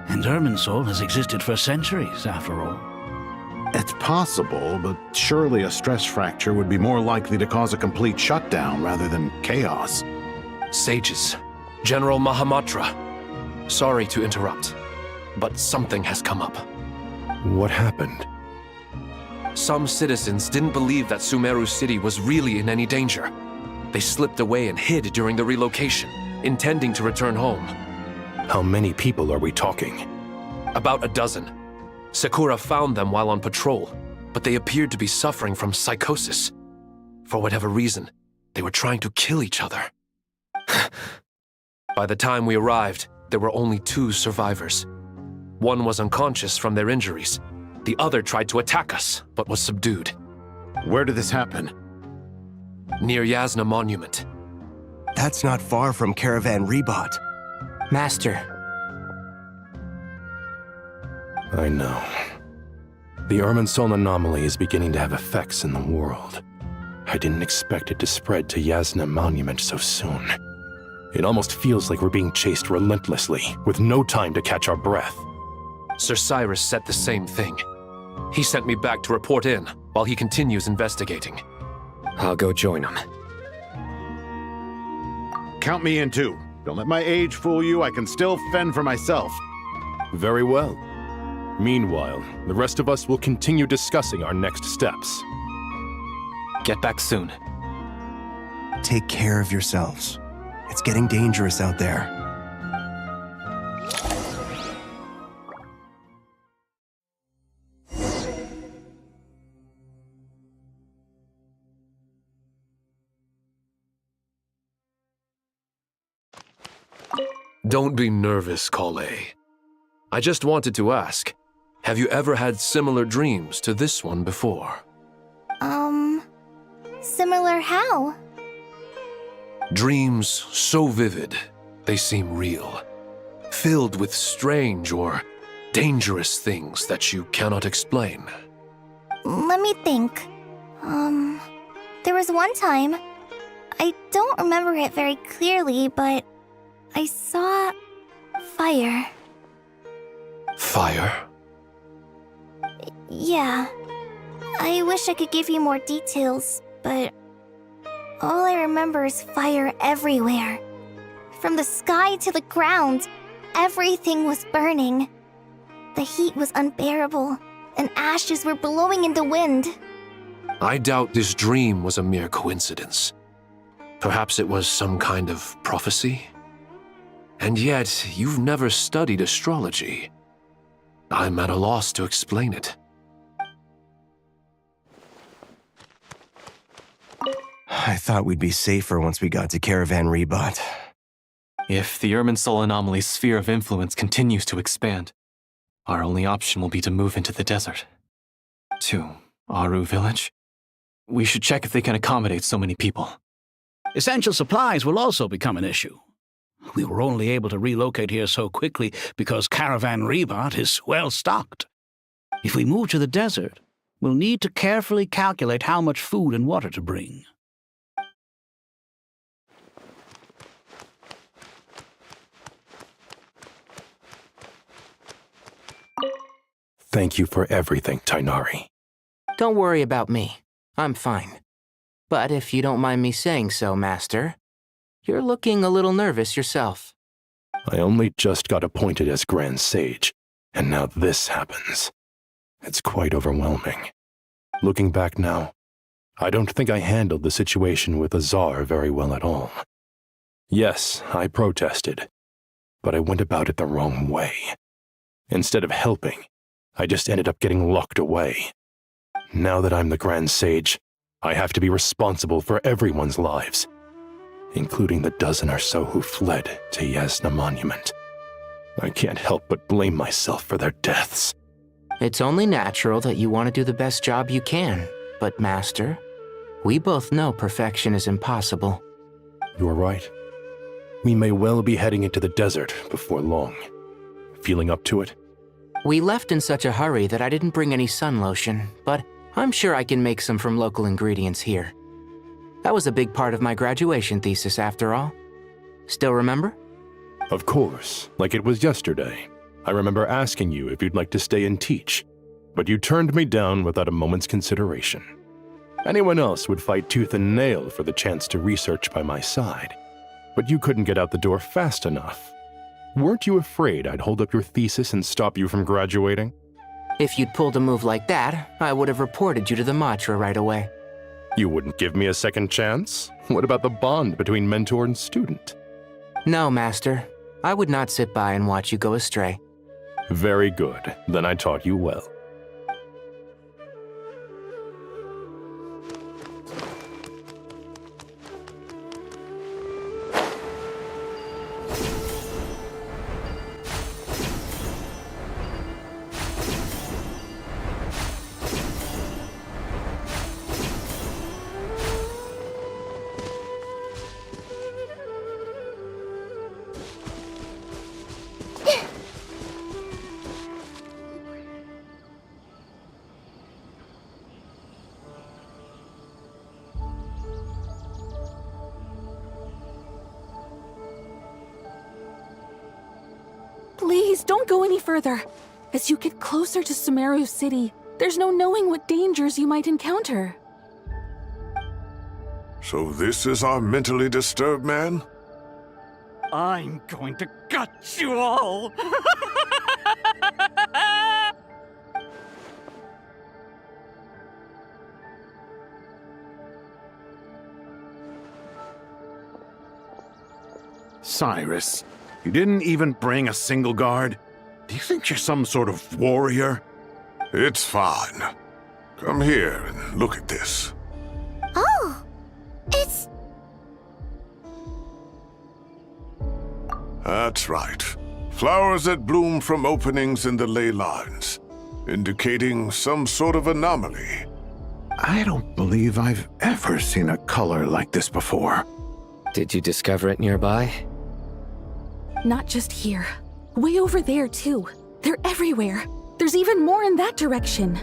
and Irminsul has existed for centuries, after all. It's possible, but surely a stress fracture would be more likely to cause a complete shutdown rather than chaos. Sages, General Mahamatra, sorry to interrupt, but something has come up. What happened? Some citizens didn't believe that Sumeru City was really in any danger. They slipped away and hid during the relocation, intending to return home. How many people are we talking? About a dozen. Sakura found them while on patrol, but they appeared to be suffering from psychosis. For whatever reason, they were trying to kill each other. By the time we arrived, there were only 2 survivors. One was unconscious from their injuries. The other tried to attack us, but was subdued. Where did this happen? Near Yasna Monument. That's not far from Caravan Rebot. Master. I know. The Irminsul anomaly is beginning to have effects in the world. I didn't expect it to spread to Yasna Monument so soon. It almost feels like we're being chased relentlessly, with no time to catch our breath. Sir Cyrus said the same thing. He sent me back to report in, while he continues investigating. I'll go join him. Count me in too. Don't let my age fool you, I can still fend for myself. Very well. Meanwhile, the rest of us will continue discussing our next steps. Get back soon. Take care of yourselves. It's getting dangerous out there. Don't be nervous, Kale. I just wanted to ask, have you ever had similar dreams to this one before? Similar how? Dreams so vivid, they seem real. Filled with strange or dangerous things that you cannot explain. Let me think. There was one time, I don't remember it very clearly, but I saw fire. Fire? Yeah. I wish I could give you more details, but all I remember is fire everywhere. From the sky to the ground, everything was burning. The heat was unbearable, and ashes were blowing in the wind. I doubt this dream was a mere coincidence. Perhaps it was some kind of prophecy? And yet, you've never studied astrology. I'm at a loss to explain it. I thought we'd be safer once we got to Caravan Rebot. If the Irminsul anomaly's sphere of influence continues to expand, our only option will be to move into the desert. To Aru Village? We should check if they can accommodate so many people. Essential supplies will also become an issue. We were only able to relocate here so quickly because Caravan Rebot is well stocked. If we move to the desert, we'll need to carefully calculate how much food and water to bring. Thank you for everything, Tainari. Don't worry about me. I'm fine. But if you don't mind me saying so, Master, you're looking a little nervous yourself. I only just got appointed as Grand Sage, and now this happens. It's quite overwhelming. Looking back now, I don't think I handled the situation with Azar very well at all. Yes, I protested, but I went about it the wrong way. Instead of helping, I just ended up getting locked away. Now that I'm the Grand Sage, I have to be responsible for everyone's lives, including the dozen or so who fled to Yasna Monument. I can't help but blame myself for their deaths. It's only natural that you want to do the best job you can, but Master, we both know perfection is impossible. You're right. We may well be heading into the desert before long. Feeling up to it? We left in such a hurry that I didn't bring any sun lotion, but I'm sure I can make some from local ingredients here. That was a big part of my graduation thesis after all. Still remember? Of course, like it was yesterday. I remember asking you if you'd like to stay and teach, but you turned me down without a moment's consideration. Anyone else would fight tooth and nail for the chance to research by my side, but you couldn't get out the door fast enough. Weren't you afraid I'd hold up your thesis and stop you from graduating? If you'd pulled a move like that, I would have reported you to the Matra right away. You wouldn't give me a second chance? What about the bond between mentor and student? No, Master. I would not sit by and watch you go astray. Very good. Then I taught you well. Please, don't go any further. As you get closer to Sumeru City, there's no knowing what dangers you might encounter. So this is our mentally disturbed man? I'm going to gut you all! Cyrus, you didn't even bring a single guard? Do you think you're some sort of warrior? It's fine. Come here and look at this. Oh, it's... That's right. Flowers that bloom from openings in the ley lines, indicating some sort of anomaly. I don't believe I've ever seen a color like this before. Did you discover it nearby? Not just here. Way over there, too. They're everywhere. There's even more in that direction.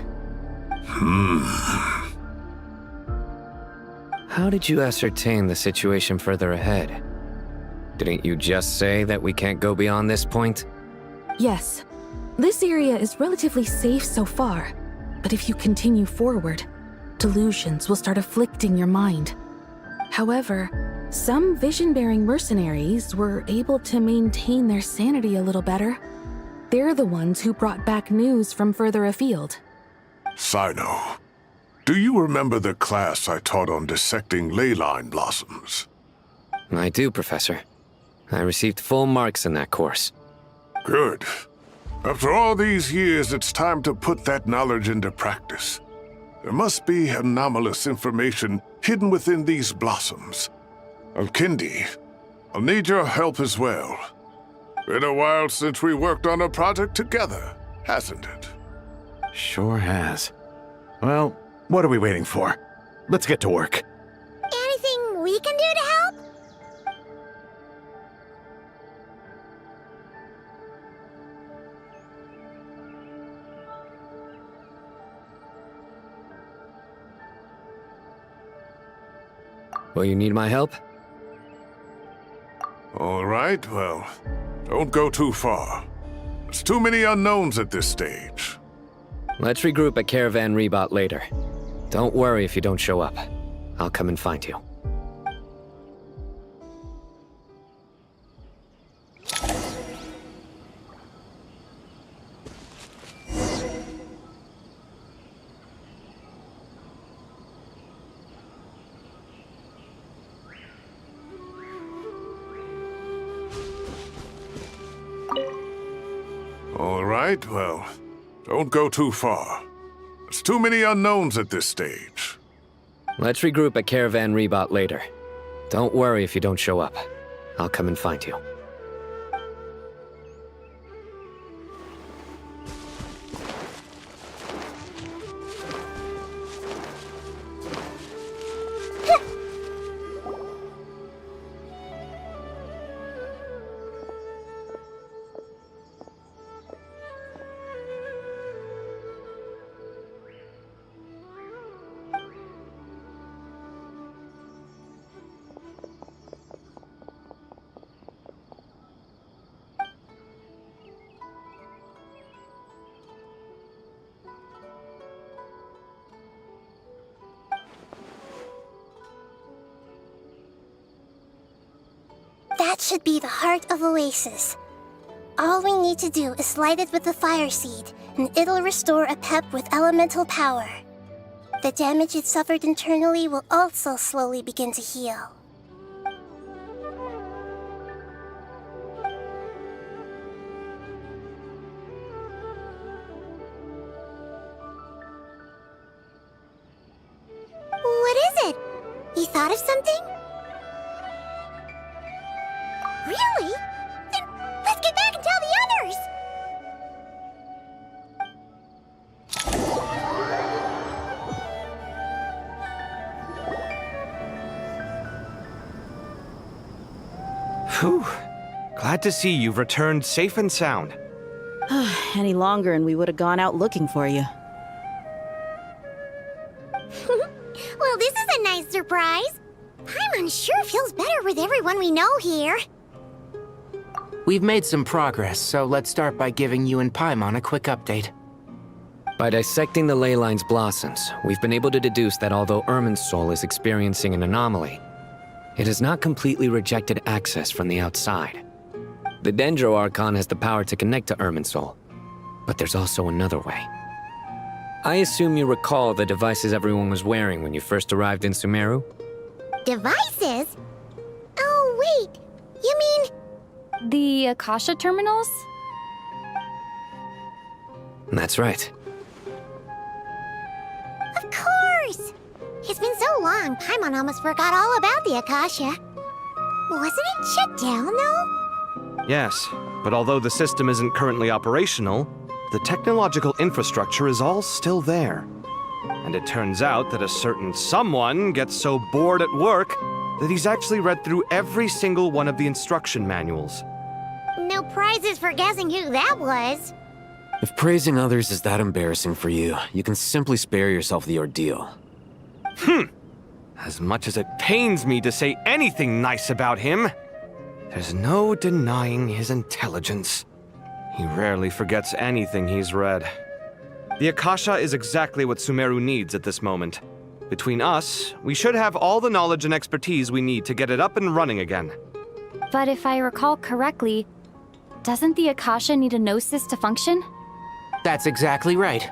How did you ascertain the situation further ahead? Didn't you just say that we can't go beyond this point? Yes. This area is relatively safe so far. But if you continue forward, delusions will start afflicting your mind. However, some vision-bearing mercenaries were able to maintain their sanity a little better. They're the ones who brought back news from further afield. Sino, do you remember the class I taught on dissecting ley line blossoms? I do, Professor. I received full marks in that course. Good. After all these years, it's time to put that knowledge into practice. There must be anomalous information hidden within these blossoms. Alkindi, I'll need your help as well. Been a while since we worked on a project together, hasn't it? Sure has. Well, what are we waiting for? Let's get to work. Anything we can do to help? Will you need my help? All right, well, don't go too far. There's too many unknowns at this stage. Let's regroup at Caravan Rebot later. Don't worry if you don't show up. I'll come and find you. right, well, don't go too far. There's too many unknowns at this stage. Let's regroup at Caravan Rebot later. Don't worry if you don't show up. I'll come and find you. That should be the heart of Oasis. All we need to do is light it with the fire seed, and it'll restore a pep with elemental power. The damage it suffered internally will also slowly begin to heal. What is it? You thought of something? Really? Then let's get back and tell the others! Phew. Glad to see you've returned safe and sound. Any longer and we would have gone out looking for you. Well, this is a nice surprise. Paimon sure feels better with everyone we know here. We've made some progress, so let's start by giving you and Paimon a quick update. By dissecting the ley line's blossoms, we've been able to deduce that although Irminsul is experiencing an anomaly, it has not completely rejected access from the outside. The Dendro Archon has the power to connect to Irminsul, but there's also another way. I assume you recall the devices everyone was wearing when you first arrived in Sumeru? Devices? Oh, wait. You mean... The Akasha terminals? That's right. Of course! It's been so long, Paimon almost forgot all about the Akasha. Wasn't it shut down, though? Yes, but although the system isn't currently operational, the technological infrastructure is all still there. And it turns out that a certain someone gets so bored at work that he's actually read through every single one of the instruction manuals. No prizes for guessing who that was. If praising others is that embarrassing for you, you can simply spare yourself the ordeal. As much as it pains me to say anything nice about him, there's no denying his intelligence. He rarely forgets anything he's read. The Akasha is exactly what Sumeru needs at this moment. Between us, we should have all the knowledge and expertise we need to get it up and running again. But if I recall correctly, doesn't the Akasha need a Gnosis to function? That's exactly right.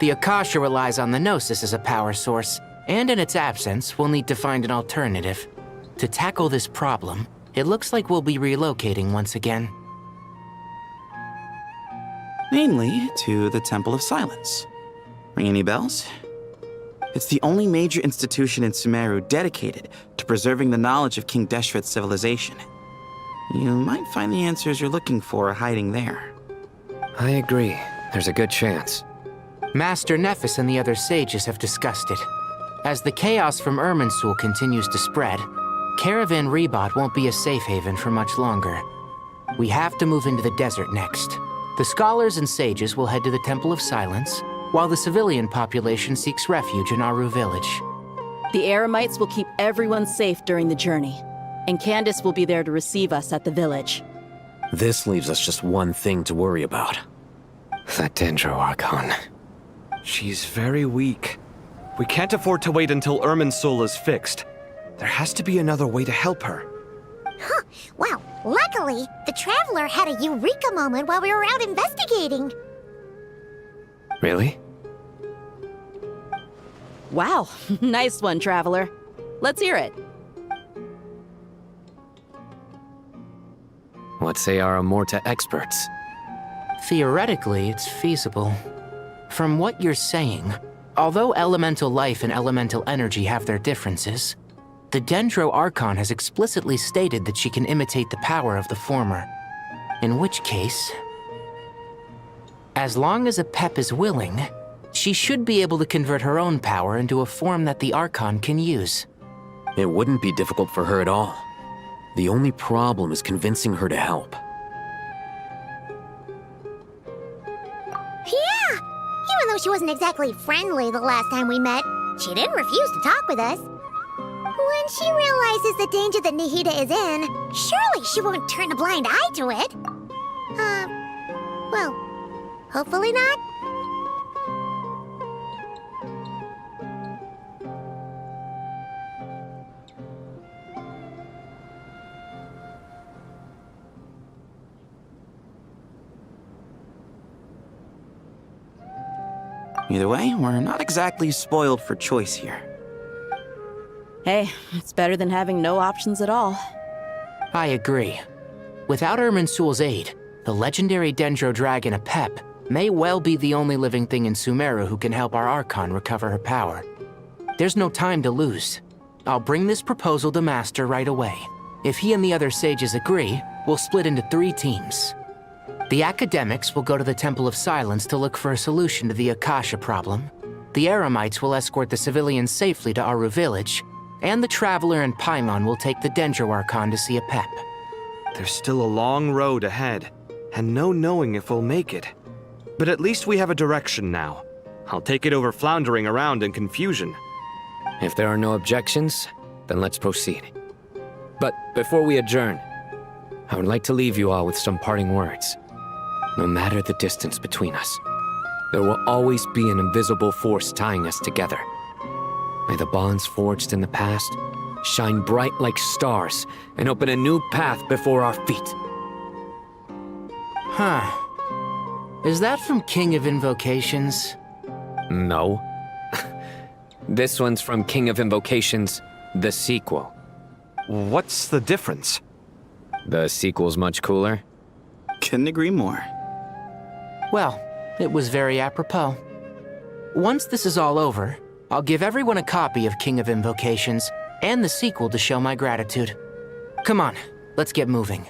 The Akasha relies on the Gnosis as a power source, and in its absence, we'll need to find an alternative. To tackle this problem, it looks like we'll be relocating once again. Namely, to the Temple of Silence. Ring any bells? It's the only major institution in Sumeru dedicated to preserving the knowledge of King Deshret's civilization. You might find the answers you're looking for hiding there. I agree. There's a good chance. Master Nephis and the other sages have discussed it. As the chaos from Irminsul continues to spread, Caravan Rebot won't be a safe haven for much longer. We have to move into the desert next. The scholars and sages will head to the Temple of Silence, while the civilian population seeks refuge in Aru village. The Eremites will keep everyone safe during the journey, and Candace will be there to receive us at the village. This leaves us just one thing to worry about. That Dendro Archon. She's very weak. We can't afford to wait until Irminsul is fixed. There has to be another way to help her. Huh. Well, luckily, the Traveler had a eureka moment while we were out investigating. Really? Wow, nice one, Traveler. Let's hear it. What say our Amorta experts? Theoretically, it's feasible. From what you're saying, although elemental life and elemental energy have their differences, the Dendro Archon has explicitly stated that she can imitate the power of the former. In which case, as long as Apep is willing, she should be able to convert her own power into a form that the Archon can use. It wouldn't be difficult for her at all. The only problem is convincing her to help. Yeah! Even though she wasn't exactly friendly the last time we met, she didn't refuse to talk with us. When she realizes the danger that Nihida is in, surely she won't turn a blind eye to it. Well, hopefully not. Either way, we're not exactly spoiled for choice here. Hey, it's better than having no options at all. I agree. Without Irminsul's aid, the legendary Dendro dragon Apep may well be the only living thing in Sumeru who can help our Archon recover her power. There's no time to lose. I'll bring this proposal to Master right away. If he and the other sages agree, we'll split into 3 teams. The academics will go to the Temple of Silence to look for a solution to the Akasha problem. The Eremites will escort the civilians safely to Aru village, and the Traveler and Paimon will take the Dendro Archon to see Apep. There's still a long road ahead, and no knowing if we'll make it. But at least we have a direction now. I'll take it over floundering around in confusion. If there are no objections, then let's proceed. But before we adjourn, I would like to leave you all with some parting words. No matter the distance between us, there will always be an invisible force tying us together. May the bonds forged in the past shine bright like stars and open a new path before our feet. Huh. Is that from King of Invocations? No. This one's from King of Invocations, the sequel. What's the difference? The sequel's much cooler. Couldn't agree more. Well, it was very apropos. Once this is all over, I'll give everyone a copy of King of Invocations and the sequel to show my gratitude. Come on, let's get moving.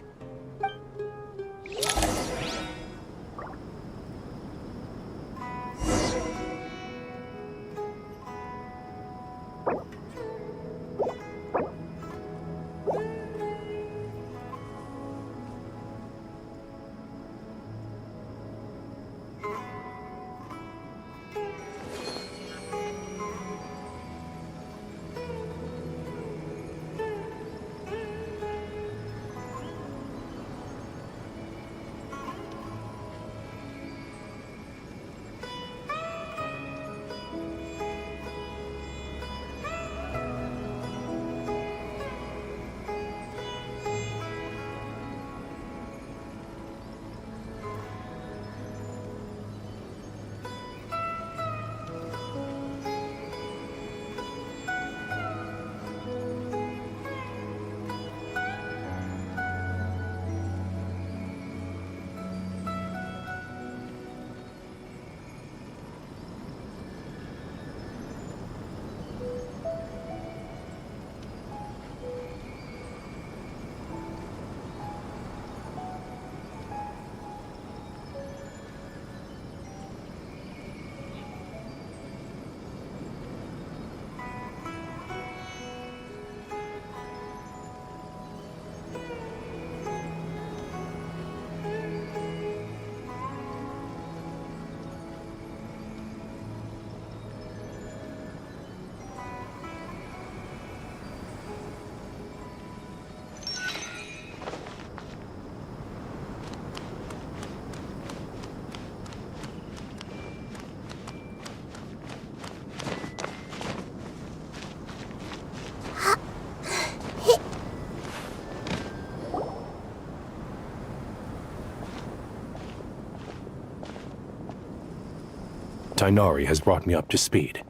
Tighnari has brought me up to speed.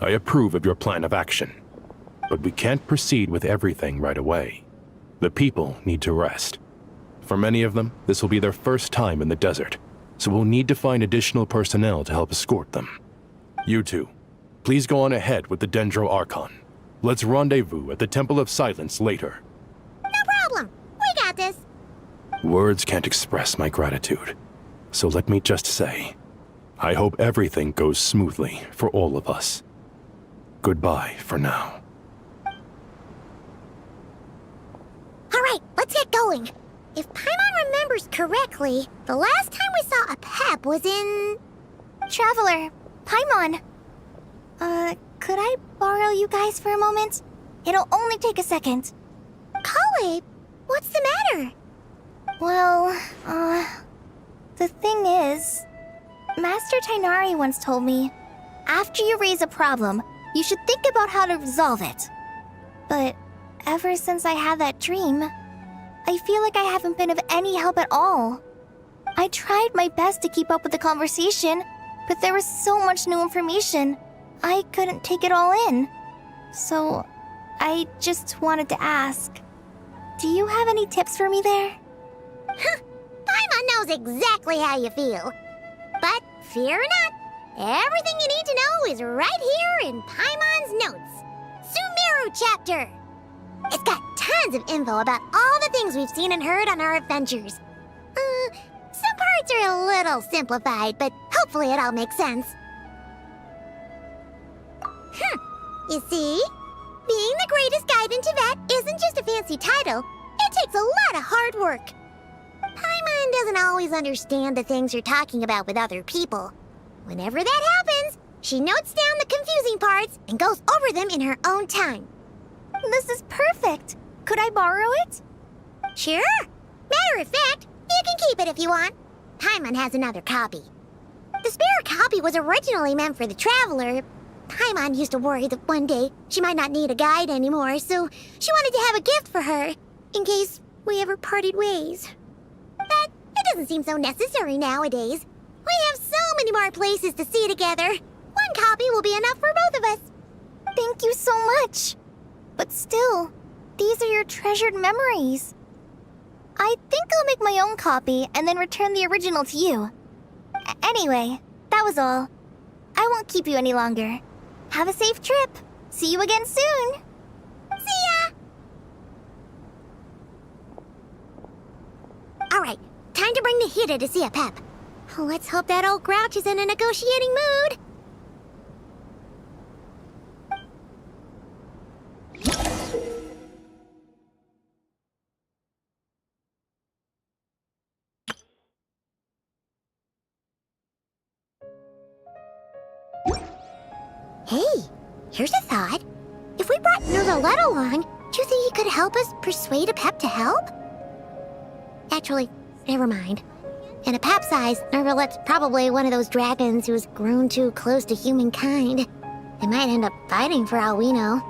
I approve of your plan of action. But we can't proceed with everything right away. The people need to rest. For many of them, this will be their first time in the desert. so we'll need to find additional personnel to help escort them. You two, please go on ahead with the Dendro Archon. Let's rendezvous at the Temple of Silence later. No problem. We got this. Words can't express my gratitude, so let me just say, I hope everything goes smoothly for all of us. Goodbye for now. All right, let's get going. If Paimon remembers correctly, the last time we saw a Pep was in... Traveler, Paimon. Could I borrow you guys for a moment? It'll only take a second. Kale, what's the matter? Well, the thing is, Master Tighnari once told me, after you raise a problem, you should think about how to resolve it. But ever since I had that dream, I feel like I haven't been of any help at all. I tried my best to keep up with the conversation, but there was so much new information, I couldn't take it all in. So, I just wanted to ask, do you have any tips for me there? Paimon knows exactly how you feel. But fear not, everything you need to know is right here in Paimon's notes. Sumeru chapter! It's got tons of info about all the things we've seen and heard on our adventures. Some parts are a little simplified, but hopefully it all makes sense. You see? Being the greatest guide in Tibet isn't just a fancy title. It takes a lot of hard work. Paimon doesn't always understand the things you're talking about with other people. Whenever that happens, she notes down the confusing parts and goes over them in her own time. This is perfect. Could I borrow it? Sure. Matter of fact, you can keep it if you want. Paimon has another copy. The spare copy was originally meant for the Traveler. Paimon used to worry that one day she might not need a guide anymore, so she wanted to have a gift for her, in case we ever parted ways. But it doesn't seem so necessary nowadays. We have so many more places to see together. One copy will be enough for both of us. Thank you so much. But still, these are your treasured memories. I think I'll make my own copy and then return the original to you. Anyway, that was all. I won't keep you any longer. Have a safe trip. See you again soon. See ya! Alright, time to bring Nahida to see a Pep. Let's hope that old grouch is in a negotiating mood. Hey, here's a thought. If we brought Nervalette along, do you think he could help us persuade a Pep to help? Actually, never mind. In a Pep size, Nervalette's probably one of those dragons who's grown too close to humankind. They might end up fighting for all we know.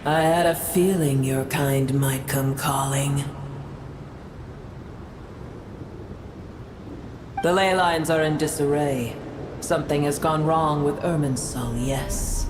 I had a feeling your kind might come calling. The ley lines are in disarray. Something has gone wrong with Irminsul, yes.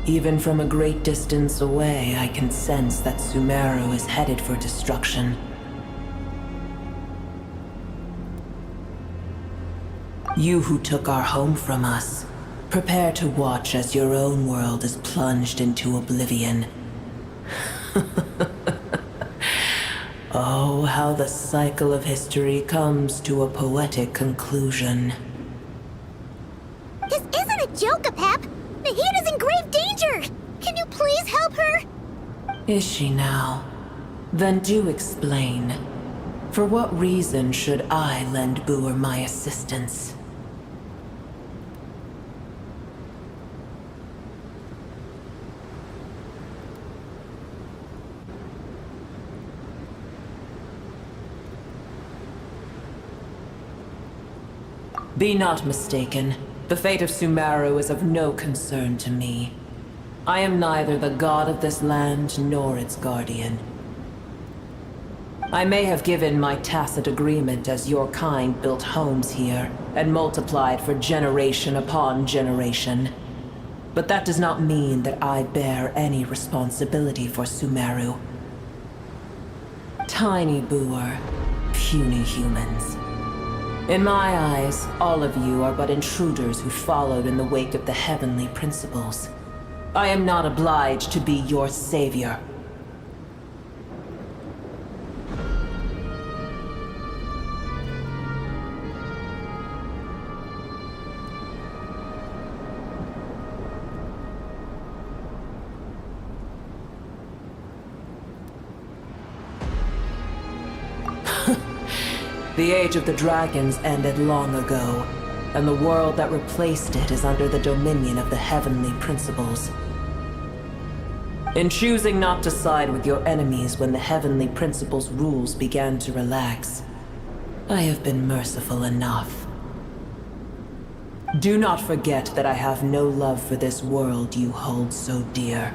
Even from a great distance away, I can sense that Sumeru is headed for destruction. You who took our home from us, prepare to watch as your own world is plunged into oblivion. Oh, how the cycle of history comes to a poetic conclusion. This isn't a joke, Apep! Nahida's in grave danger! Can you please help her? Is she now? Then do explain. For what reason should I lend Boer my assistance? Be not mistaken. The fate of Sumeru is of no concern to me. I am neither the god of this land nor its guardian. I may have given my tacit agreement as your kind built homes here and multiplied for generation upon generation. But that does not mean that I bear any responsibility for Sumeru. Tiny Boer, puny humans. In my eyes, all of you are but intruders who followed in the wake of the heavenly principles. I am not obliged to be your savior. The age of the dragons ended long ago, and the world that replaced it is under the dominion of the heavenly principles. In choosing not to side with your enemies when the heavenly principles' rules began to relax, I have been merciful enough. Do not forget that I have no love for this world you hold so dear.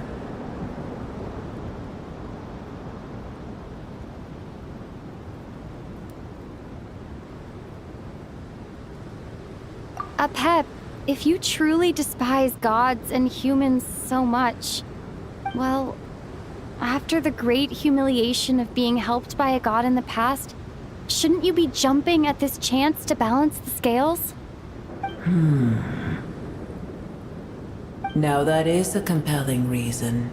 Apep, if you truly despise gods and humans so much, well, after the great humiliation of being helped by a god in the past, shouldn't you be jumping at this chance to balance the scales? Now that is a compelling reason.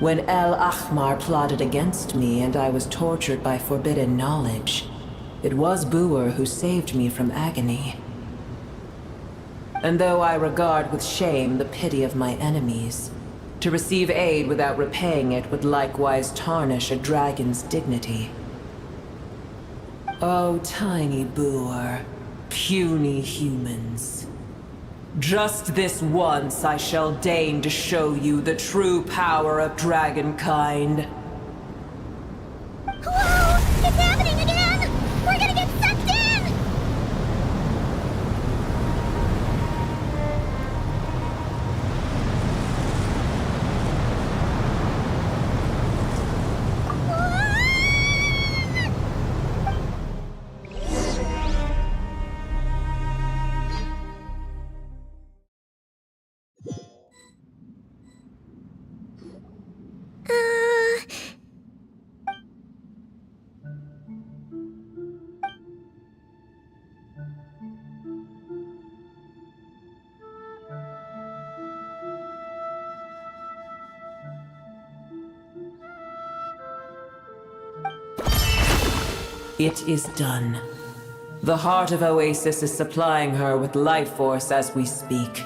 When El Ahmar plotted against me and I was tortured by forbidden knowledge, it was Boer who saved me from agony. And though I regard with shame the pity of my enemies, to receive aid without repaying it would likewise tarnish a dragon's dignity. Oh, tiny Boer, puny humans. Just this once I shall deign to show you the true power of dragonkind. Whoa! It's happening again! We're gonna get sucked in! It is done. The heart of Oasis is supplying her with life force as we speak.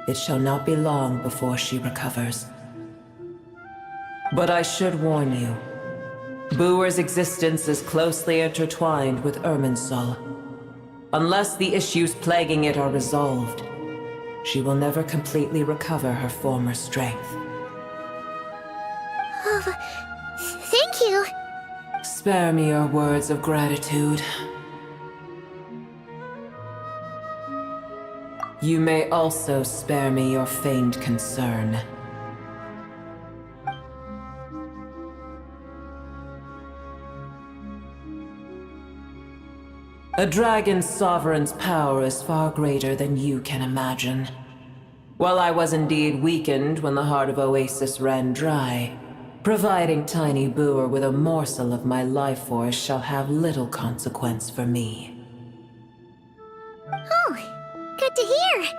It shall not be long before she recovers. But I should warn you, Booer's existence is closely intertwined with Irminsul. Unless the issues plaguing it are resolved, she will never completely recover her former strength. Oh, thank you. Spare me your words of gratitude. You may also spare me your feigned concern. A dragon's sovereign's power is far greater than you can imagine. While I was indeed weakened when the heart of Oasis ran dry, providing Tiny Booer with a morsel of my life force shall have little consequence for me. Oh, good to hear.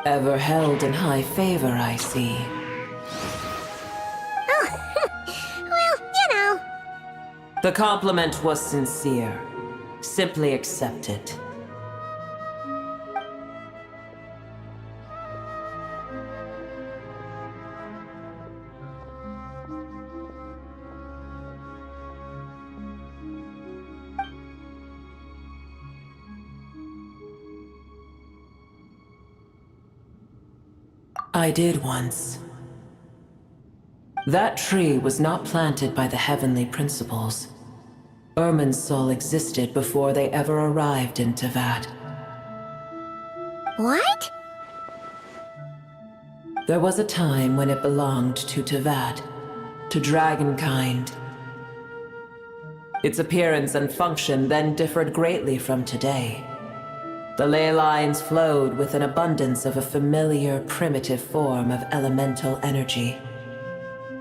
Ever held in high favor, I see. Oh, well, you know. The compliment was sincere. Simply accept it. I did once. That tree was not planted by the heavenly principles. Irminsul existed before they ever arrived in Tevat. What? There was a time when it belonged to Tevat, to dragonkind. Its appearance and function then differed greatly from today. The ley lines flowed with an abundance of a familiar, primitive form of elemental energy.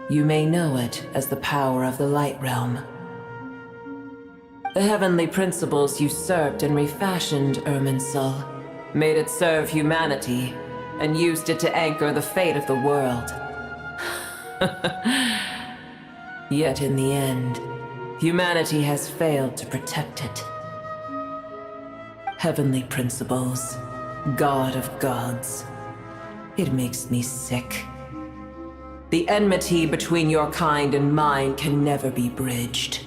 You may know it as the power of the Light Realm. The heavenly principles usurped and refashioned Irminsul, made it serve humanity, and used it to anchor the fate of the world. Yet in the end, humanity has failed to protect it. Heavenly principles, God of gods. It makes me sick. The enmity between your kind and mine can never be bridged.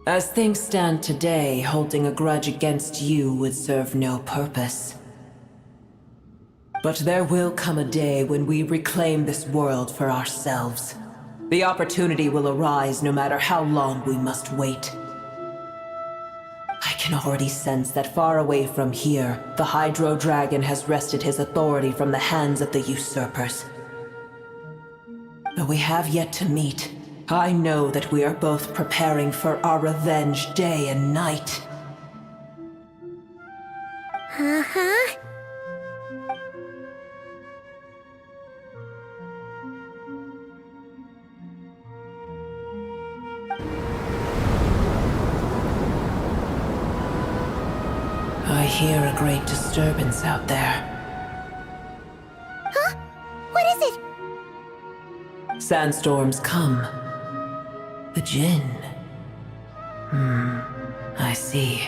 As things stand today, holding a grudge against you would serve no purpose. But there will come a day when we reclaim this world for ourselves. The opportunity will arise no matter how long we must wait. I can already sense that far away from here, the Hydro Dragon has wrested his authority from the hands of the usurpers. Though we have yet to meet, I know that we are both preparing for our revenge day and night. Uh-huh. I hear a great disturbance out there. Huh? What is it? Sandstorms come. The Jinn. I see.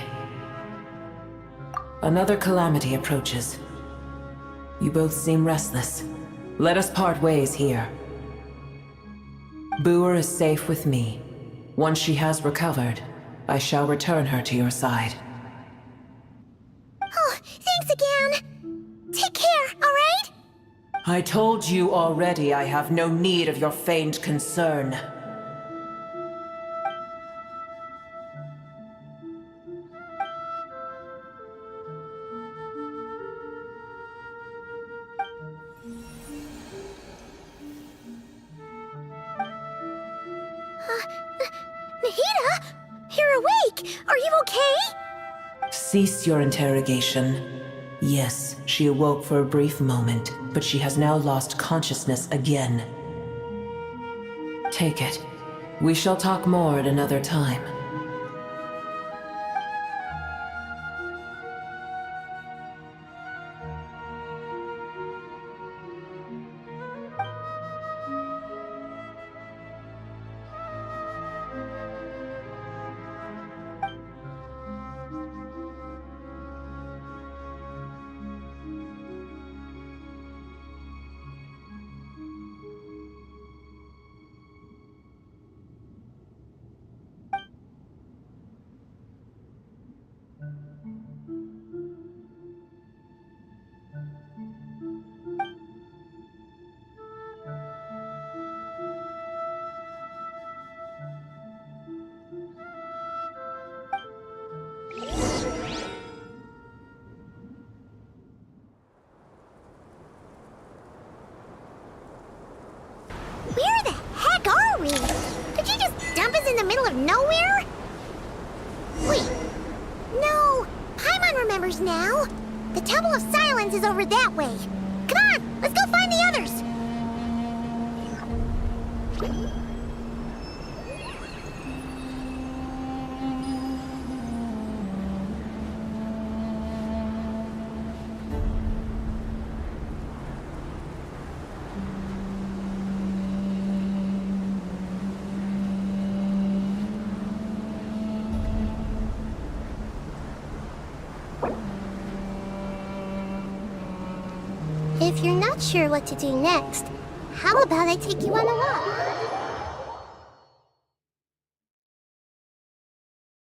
Another calamity approaches. You both seem restless. Let us part ways here. Booer is safe with me. Once she has recovered, I shall return her to your side. Oh, thanks again. Take care, alright? I told you already I have no need of your feigned concern. Nahida? You're awake! Are you okay? Cease your interrogation. Yes, she awoke for a brief moment, but she has now lost consciousness again. Take it. We shall talk more at another time. Where the heck are we? Did you just dump us in the middle of nowhere? Wait. No, Paimon remembers now. The Temple of Silence is over that way. Come on, let's go find the others. If you're not sure what to do next, how about I take you on a walk?